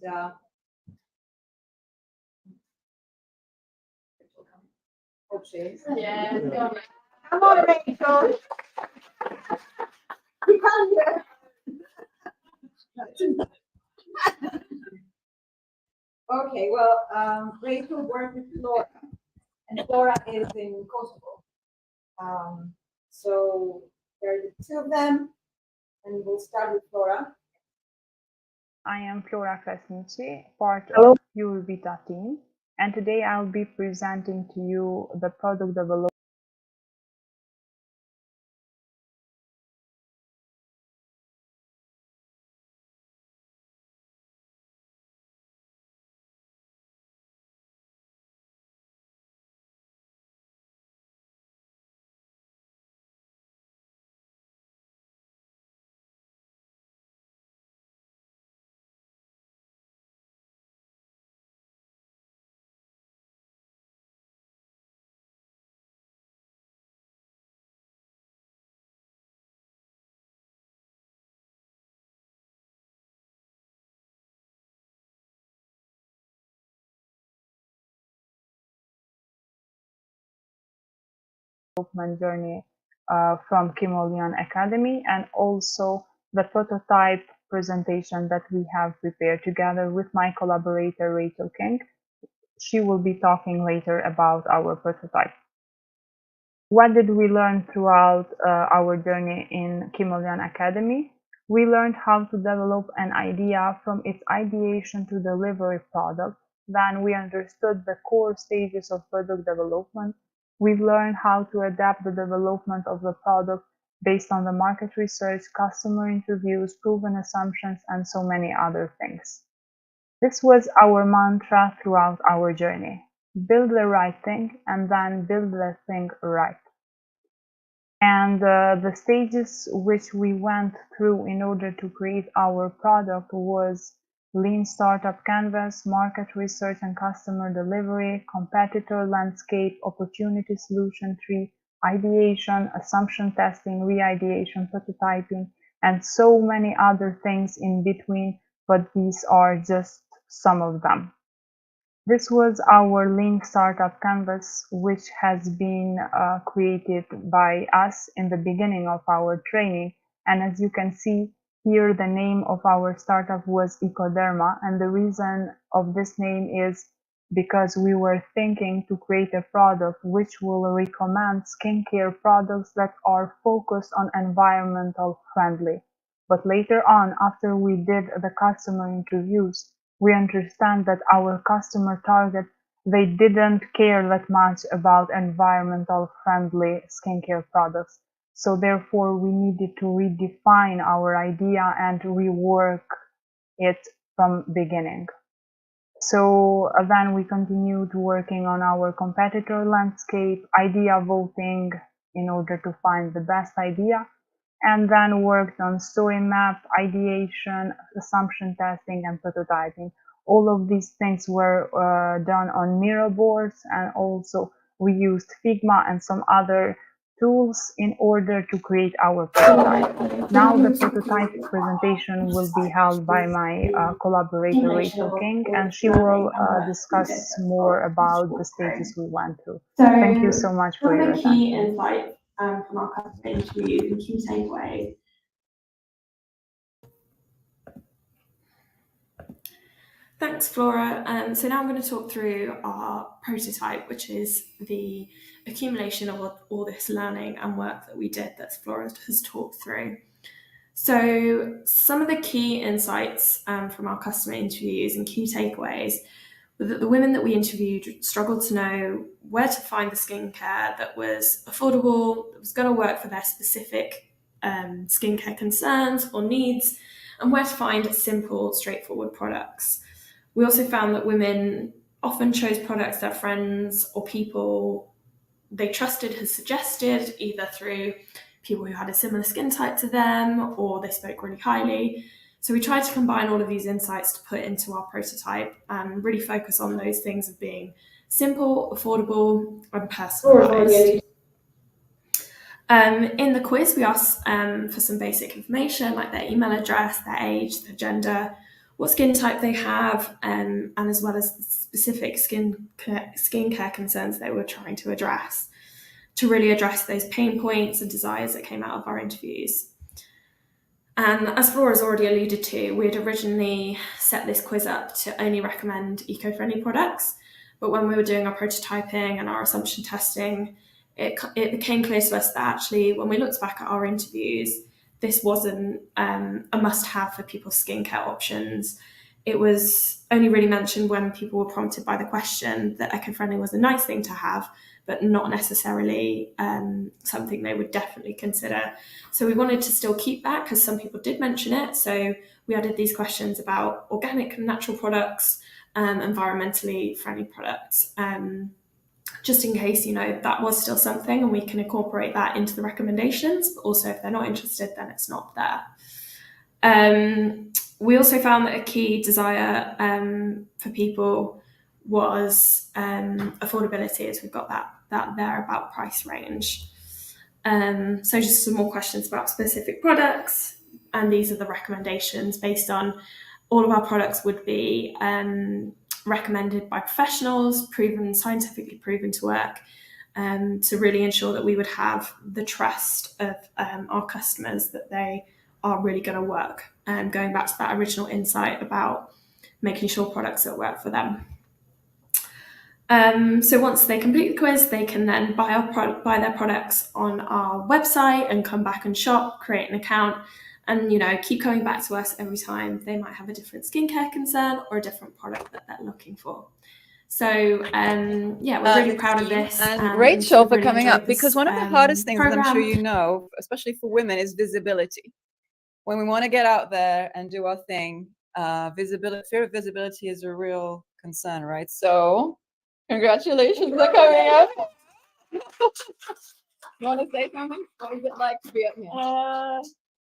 hope she is. Yeah. Come on, Rachel. You come here. Okay, well, Rachel worked with Flora, and Flora is in Kosovo. So there are the two of them, and we'll start with Flora. I am Flora Krasnici, part of Pure Vita team, and today I'll be presenting to you the product development journey from Kimolian Academy, and also the prototype presentation that we have prepared together with my collaborator Rachel King. She will be talking later about our prototype. What did we learn throughout our journey in Kimolian Academy? We learned how to develop an idea from its ideation to delivery product. Then we understood the core stages of product development. We've learned how to adapt the development of the product based on the market research, customer interviews, proven assumptions, and so many other things. This was our mantra throughout our journey. Build the right thing and then build the thing right. And the stages which we went through in order to create our product was lean startup canvas, market research and customer delivery, competitor landscape, opportunity solution tree, ideation, assumption testing, re-ideation, prototyping, and so many other things in between, but these are just some of them. This was our lean startup canvas, which has been created by us in the beginning of our training. And as you can see here, the name of our startup was Ecoderma. And the reason of this name is because we were thinking to create a product which will recommend skincare products that are focused on environmental friendly. But later on, after we did the customer interviews, we understand that our customer target, they didn't care that much about environmental friendly skincare products. So therefore we needed to redefine our idea and rework it from beginning. So then we continued working on our competitor landscape, idea voting in order to find the best idea, and then worked on story map, ideation, assumption testing, and prototyping. All of these things were done on mirror boards, and also we used Figma and some other tools in order to create our prototype. Now the prototype presentation will be held by my collaborator Rachel King, and she will discuss more about the stages we went through. Thank you so much for your attention. Key insights from our customer interviews and key takeaways. Thanks, Flora. So now I'm going to talk through our prototype, which is the accumulation of all this learning and work that we did that Flora has talked through. So some of the key insights from our customer interviews and key takeaways were that the women that we interviewed struggled to know where to find the skincare that was affordable, that was going to work for their specific skincare concerns or needs, and where to find simple, straightforward products. We also found that women often chose products that friends or people they trusted had suggested, either through people who had a similar skin type to them or they spoke really highly. So we tried to combine all of these insights to put into our prototype and really focus on those things of being simple, affordable, and personalised. In the quiz, we asked for some basic information like their email address, their age, their gender, what skin type they have, and as well as the specific skincare concerns they were trying to address, to really address those pain points and desires that came out of our interviews. And as Flora's already alluded to, we had originally set this quiz up to only recommend eco-friendly products, but when we were doing our prototyping and our assumption testing, it became clear to us that actually, when we looked back at our interviews, this wasn't a must-have for people's skincare options. It was only really mentioned when people were prompted by the question that eco-friendly was a nice thing to have, but not necessarily something they would definitely consider. So we wanted to still keep that because some people did mention it. So we added these questions about organic and natural products, environmentally friendly products, just in case, that was still something and we can incorporate that into the recommendations, but also if they're not interested, then it's not there. We also found that a key desire for people was affordability, as we've got that there about price range. So just some more questions about specific products, and these are the recommendations based on all of our products would be recommended by professionals, scientifically proven to work, to really ensure that we would have the trust of our customers that they are really going to work. Going back to that original insight about making sure products that work for them. So once they complete the quiz, they can then buy their products on our website and come back and shop, create an account, and keep coming back to us every time they might have a different skincare concern or a different product that they're looking for. So we're really proud of this. And Rachel for really coming enjoyed up, this, because one of the hardest things, and I'm sure program. you know, especially for women, is visibility. When we want to get out there and do our thing, fear of visibility is a real concern, right? So congratulations for coming up. You want to say something? What was it like to be up here?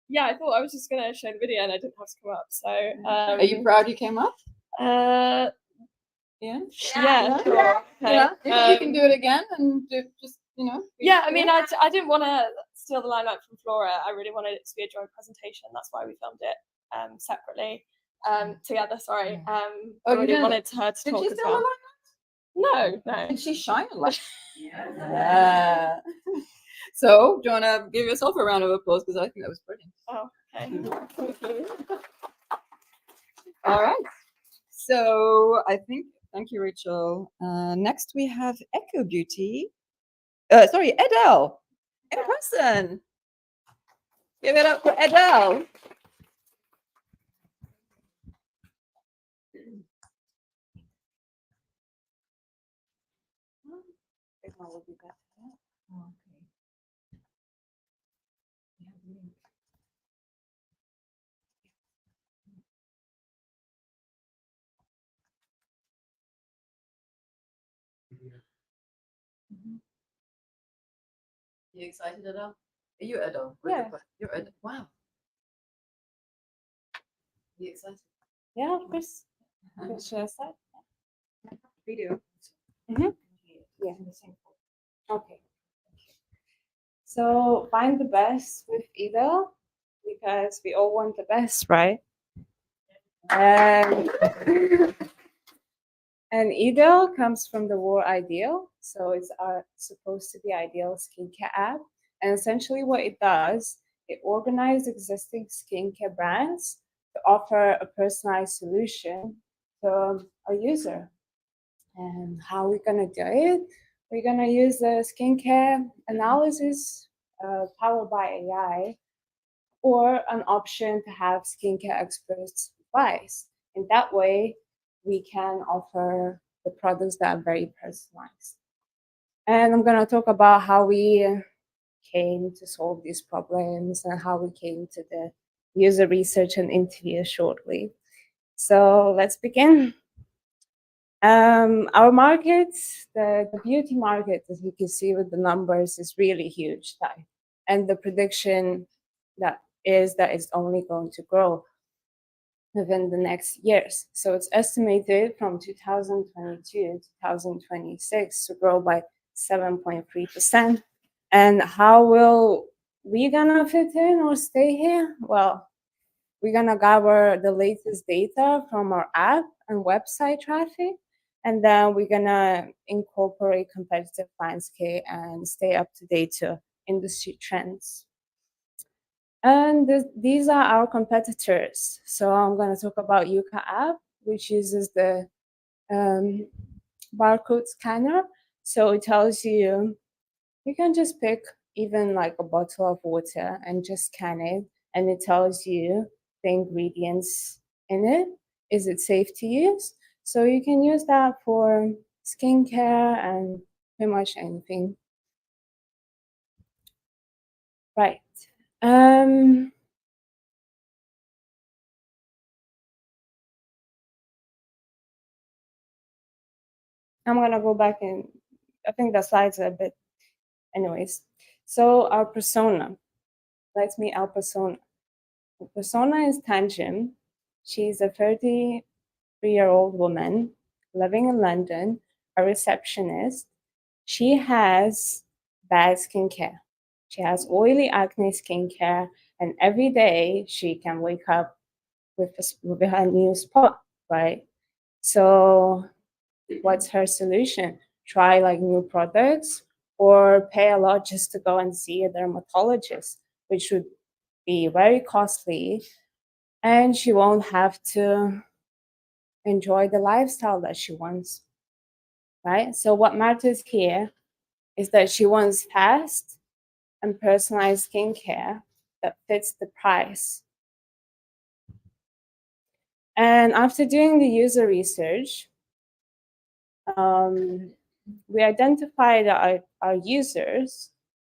Yeah, I thought I was just going to show the video and I didn't have to come up. So, are you proud you came up? Yeah. Yeah. Sure. Okay. Yeah. You can do it again and just. Yeah, I mean, I didn't want to steal the limelight from Flora. I really wanted it to be a joint presentation. That's why we filmed it separately, together. Sorry. I really wanted her to talk as well. No. Did she shine a light? Yeah. So, do you want to give yourself a round of applause, because I think that was brilliant. Oh, okay. All right. So thank you, Rachel. Next we have Echo Beauty. Edel in person. Give it up for Edel. You excited, Edel? Are you Edel? Yeah. You're Edel. Wow. Are you excited? Yeah, of course. Video. Yeah. Okay. So find the best with Edel, because we all want the best, right? And Edel comes from the word ideal, so it's supposed to be ideal skincare app. And essentially, what it does, it organizes existing skincare brands to offer a personalized solution to a user. And how we're gonna do it? We're gonna use the skincare analysis powered by AI, or an option to have skincare experts advice. In that way, we can offer the products that are very personalized. And I'm gonna talk about how we came to solve these problems and how we came to the user research and interview shortly. So let's begin. Our market, the beauty market, as you can see with the numbers, is really huge, and the prediction that it's only going to grow within the next years. So it's estimated from 2022 to 2026 to grow by 7.3%. And how will we gonna fit in or stay here? Well, we're gonna gather the latest data from our app and website traffic, and then we're gonna incorporate competitive landscape and stay up to date to industry trends. And these are our competitors. So I'm gonna talk about Yuka app, which uses the barcode scanner. So it tells you, you can just pick even like a bottle of water and just scan it, and it tells you the ingredients in it. Is it safe to use? So you can use that for skincare and pretty much anything. Right. I'm gonna go back and I think the slides are a bit, anyways. So our persona, let's meet our persona. The persona is Tanjim. She's a 33-year-old woman living in London, a receptionist. She has bad skincare. She has oily acne skincare, and every day she can wake up with a new spot, right? So what's her solution? Try like new products or pay a lot just to go and see a dermatologist, which would be very costly, and she won't have to enjoy the lifestyle that she wants, right? So what matters here is that she wants fast and personalized skincare that fits the price. And after doing the user research, we identified that our users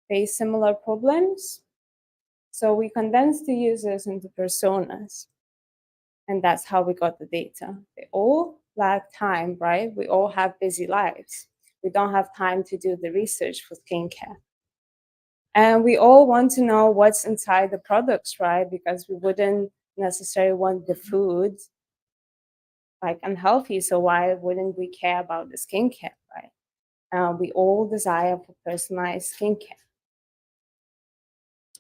face similar problems. So we condensed the users into personas, and that's how we got the data. They all lack time, right? We all have busy lives. We don't have time to do the research for skincare. And we all want to know what's inside the products, right? Because we wouldn't necessarily want the food like unhealthy. So why wouldn't we care about the skincare, right? We all desire for personalized skincare.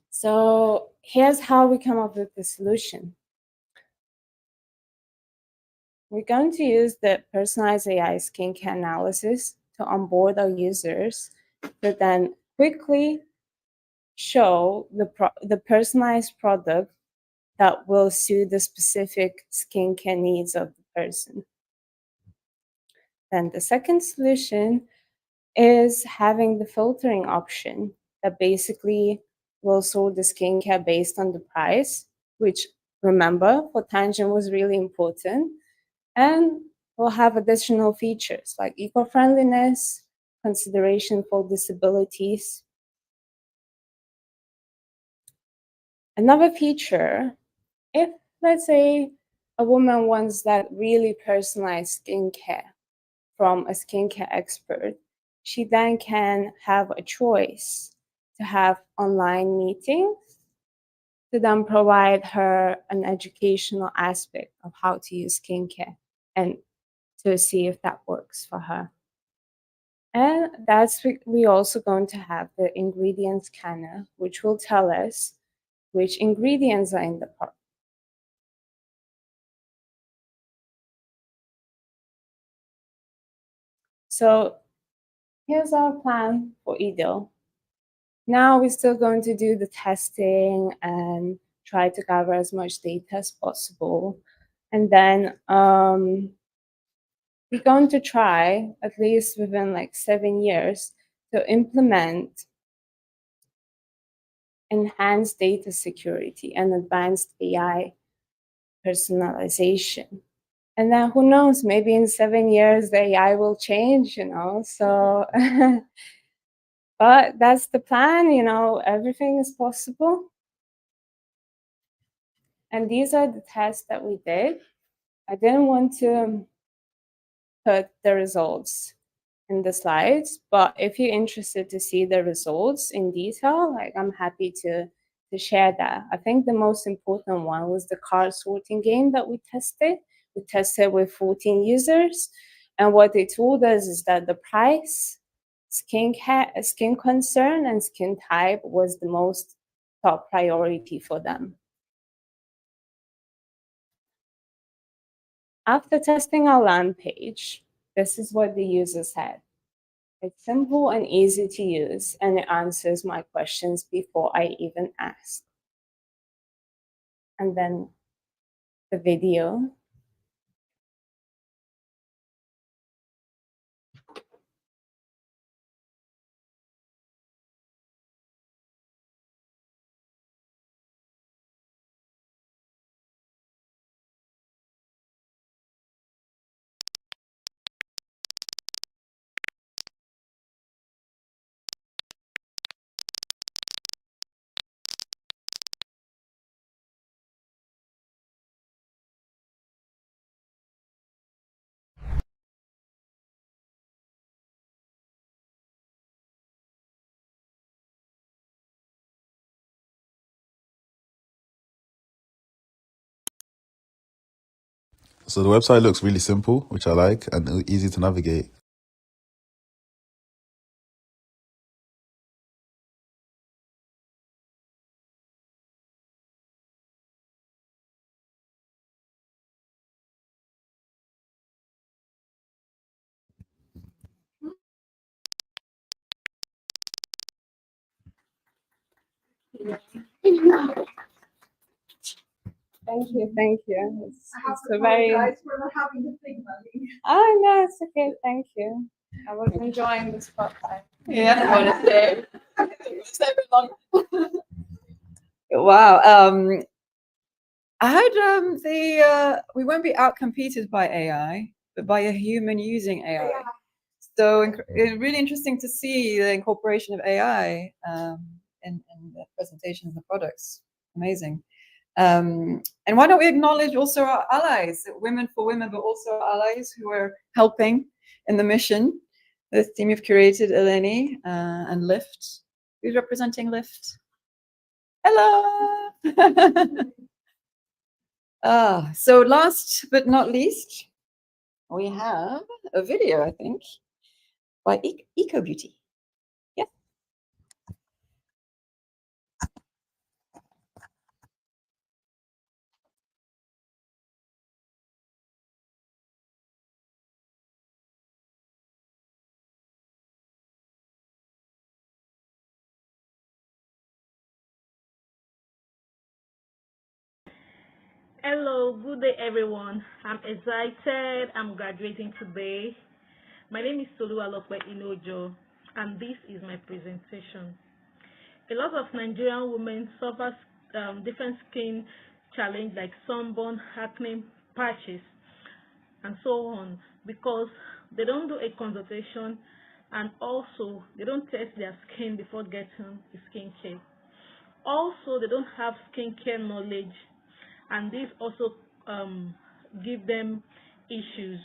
So here's how we come up with the solution. We're going to use the personalized AI skincare analysis to onboard our users, but then quickly show the personalized product that will suit the specific skincare needs of the person. Then the second solution is having the filtering option that basically will sort the skincare based on the price, which remember for Tangent was really important. And we'll have additional features like eco-friendliness, consideration for disabilities. Another feature, if let's say a woman wants that really personalized skincare from a skincare expert, she then can have a choice to have online meetings to then provide her an educational aspect of how to use skincare and to see if that works for her. And that's we also going to have the ingredient scanner, which will tell us which ingredients are in the product. So here's our plan for EDIL. Now we're still going to do the testing and try to gather as much data as possible. And then we're going to try, at least within like 7 years, to implement enhanced data security and advanced AI personalization. And then who knows, maybe in 7 years, the AI will change, you know, so But that's the plan, you know, everything is possible. And these are the tests that we did. I didn't want to put the results in the slides, but if you're interested to see the results in detail, like I'm happy to share that. I think the most important one was the card sorting game that we tested. We tested with 14 users, and what they told us is that the price, skin concern, and skin type was the most top priority for them. After testing our land page, this is what the user said. It's simple and easy to use, and it answers my questions before I even ask. And then the video. So the website looks really simple, which I like, and easy to navigate. Thank you. It's a very. For not having the signal. Oh no, it's okay. Thank you. I was enjoying the spotlight. Yeah, honestly. Wow. I heard we won't be outcompeted by AI, but by a human using AI. So it's really interesting to see the incorporation of AI in the presentations of the products. Amazing. And why don't we acknowledge also our allies, Women for Women, but also our allies who are helping in the mission. This team you've curated, Eleni and Lyft. Who's representing Lyft? Hello. So last but not least, we have a video, I think, by Eco Beauty. Yeah. Hello, good day everyone. I'm excited. I'm graduating today. My name is Toluwalope Inojo, and this is my presentation. A lot of Nigerian women suffer different skin challenge like sunburn, acne, patches, and so on because they don't do a consultation, and also they don't test their skin before getting the skincare. Also, they don't have skincare knowledge, and this also give them issues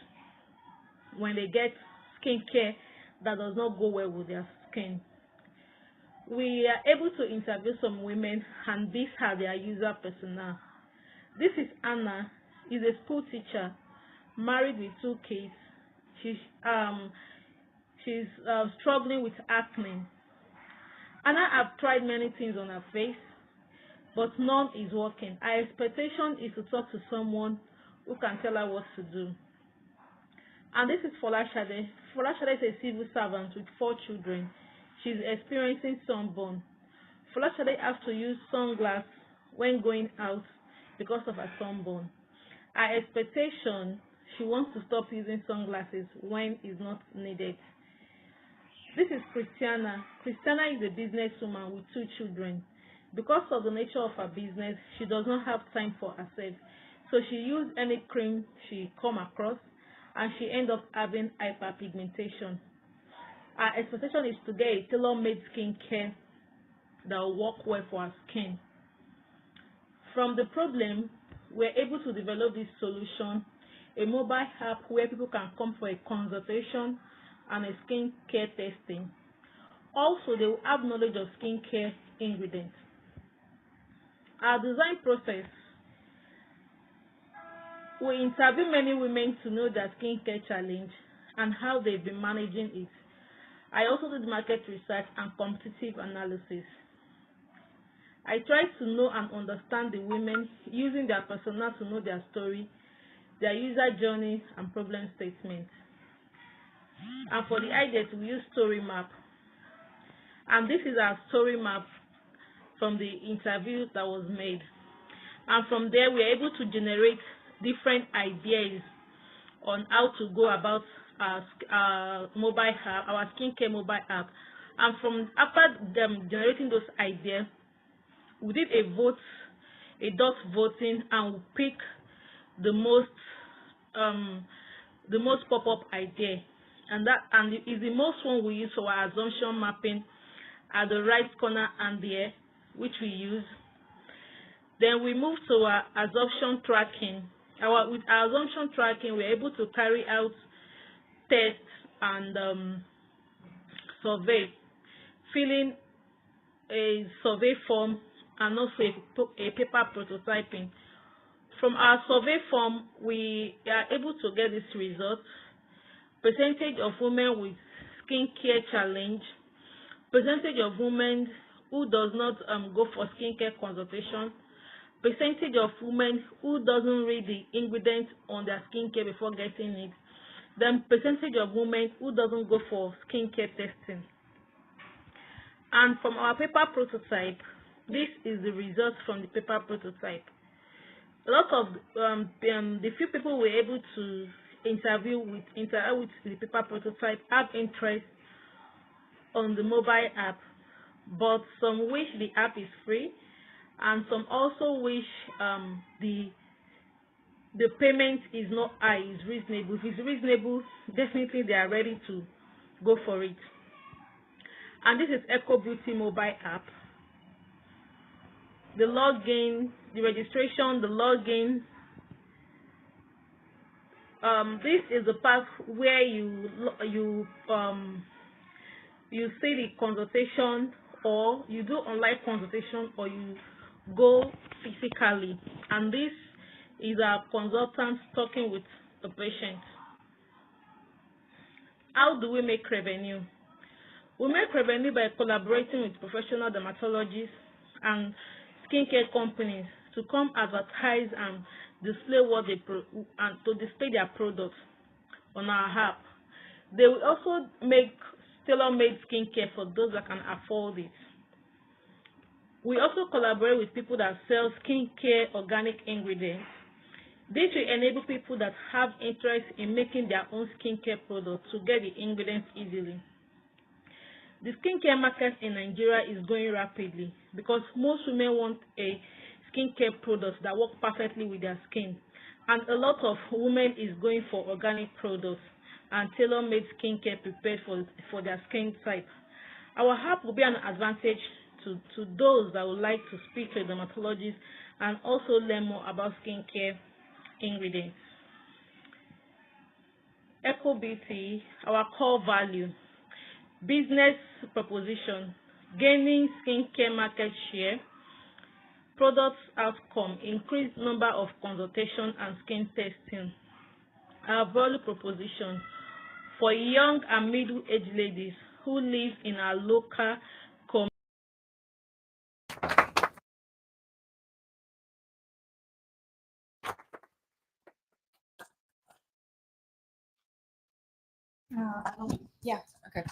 when they get skincare that does not go well with their skin. We are able to interview some women, and these are their user persona. This is Anna. She's a school teacher, married with 2 kids. She's struggling with acne. Anna have tried many things on her face, but none is working. Her expectation is to talk to someone who can tell her what to do. And this is Folashade. Folashade is a civil servant with 4 children. She's experiencing sunburn. Folashade has to use sunglasses when going out because of her sunburn. Her expectation, she wants to stop using sunglasses when it's not needed. This is Christiana. Christiana is a businesswoman with 2 children. Because of the nature of her business, she does not have time for herself. So she uses any cream she come across, and she ends up having hyperpigmentation. Our expectation is to get a tailor-made skincare that will work well for our skin. From the problem, we're able to develop this solution, a mobile app where people can come for a consultation and a skincare testing. Also, they will have knowledge of skincare ingredients. Our design process, we interview many women to know their skincare challenge and how they've been managing it. I also did market research and competitive analysis. I try to know and understand the women using their persona to know their story, their user journey, and problem statements. And for the ideas, we use story map. And this is our story map from the interview that was made. And from there, we are able to generate different ideas on how to go about our mobile app, our skincare mobile app. And from after them generating those ideas, we did a vote, a dot voting, and we pick the most pop-up idea, and is the most one we use for our assumption mapping at the right corner and there, which we use. Then we move to our assumption tracking. With our assumption tracking, we're able to carry out tests and survey, filling a survey form and also a paper prototyping. From our survey form, we are able to get this result: percentage of women with skincare challenge, percentage of women who does not go for skincare consultation, percentage of women who doesn't read the ingredients on their skincare before getting it, then percentage of women who doesn't go for skincare testing. And from our paper prototype, this is the results from the paper prototype. A lot of the few people we're able to interact with the paper prototype have interest on the mobile app, but some wish the app is free, and some also wish the payment is not high, is reasonable. If it's reasonable, definitely they are ready to go for it. And this is Eco Beauty mobile app. The login, the registration, the login. This is the part where you see the consultation, or you do online consultation, or you go physically. And this is our consultant talking with the patient. How do we make revenue? We make revenue by collaborating with professional dermatologists and skincare companies to come advertise and display to display their products on our app. They will also make tailor-made skincare for those that can afford it. We also collaborate with people that sell skincare organic ingredients. This will enable people that have interest in making their own skincare products to get the ingredients easily. The skincare market in Nigeria is growing rapidly because most women want a skincare product that work perfectly with their skin, and a lot of women is going for organic products and tailor-made skincare prepared for their skin type. Our app will be an advantage to those that would like to speak to a dermatologist and also learn more about skincare ingredients. Eco Beauty, our core value: business proposition, gaining skincare market share, product outcome, increased number of consultation and skin testing. Our value proposition: for young and middle-aged ladies who live in our local community. Yeah. Okay.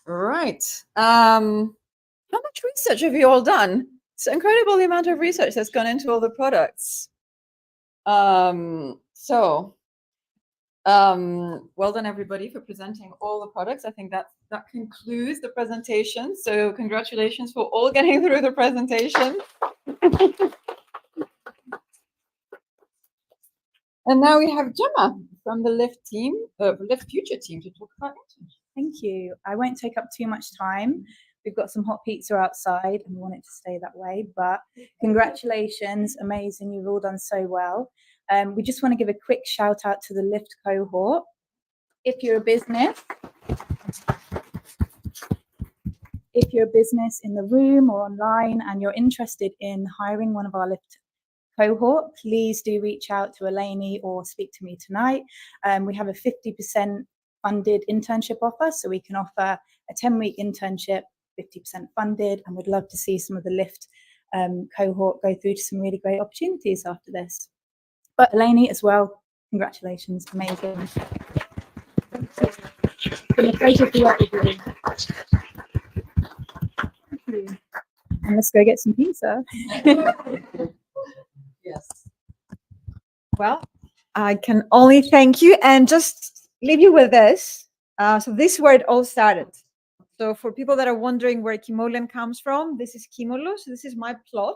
Right. How much research have you all done? It's incredible the amount of research that's gone into all the products. Well done everybody for presenting all the products. I think that concludes the presentation. So congratulations for all getting through the presentation. And now we have Gemma from the Lift team, Lift Future team, to talk about internships. Thank you. I won't take up too much time. We've got some hot pizza outside and we want it to stay that way, but congratulations, amazing. You've all done so well. We just want to give a quick shout out to the Lift cohort. If you're a business in the room or online and you're interested in hiring one of our Lift cohort, please do reach out to Eleni or speak to me tonight. We have a 50% funded internship offer, so we can offer a 10-week internship, 50% funded, and we'd love to see some of the Lift cohort go through to some really great opportunities after this. But Eleni as well, congratulations, amazing. It's been a pleasure to work with you. And let's go get some pizza. Yes. Well, I can only thank you and just leave you with this. So this is where it all started. So for people that are wondering where Kimolian comes from, this is Kimolus. This is my plot.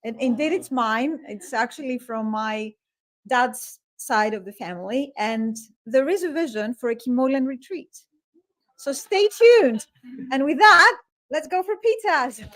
And indeed, it's mine. It's actually from my dad's side of the family. And there is a vision for a Kimolian retreat. So stay tuned. And with that, let's go for pizzas.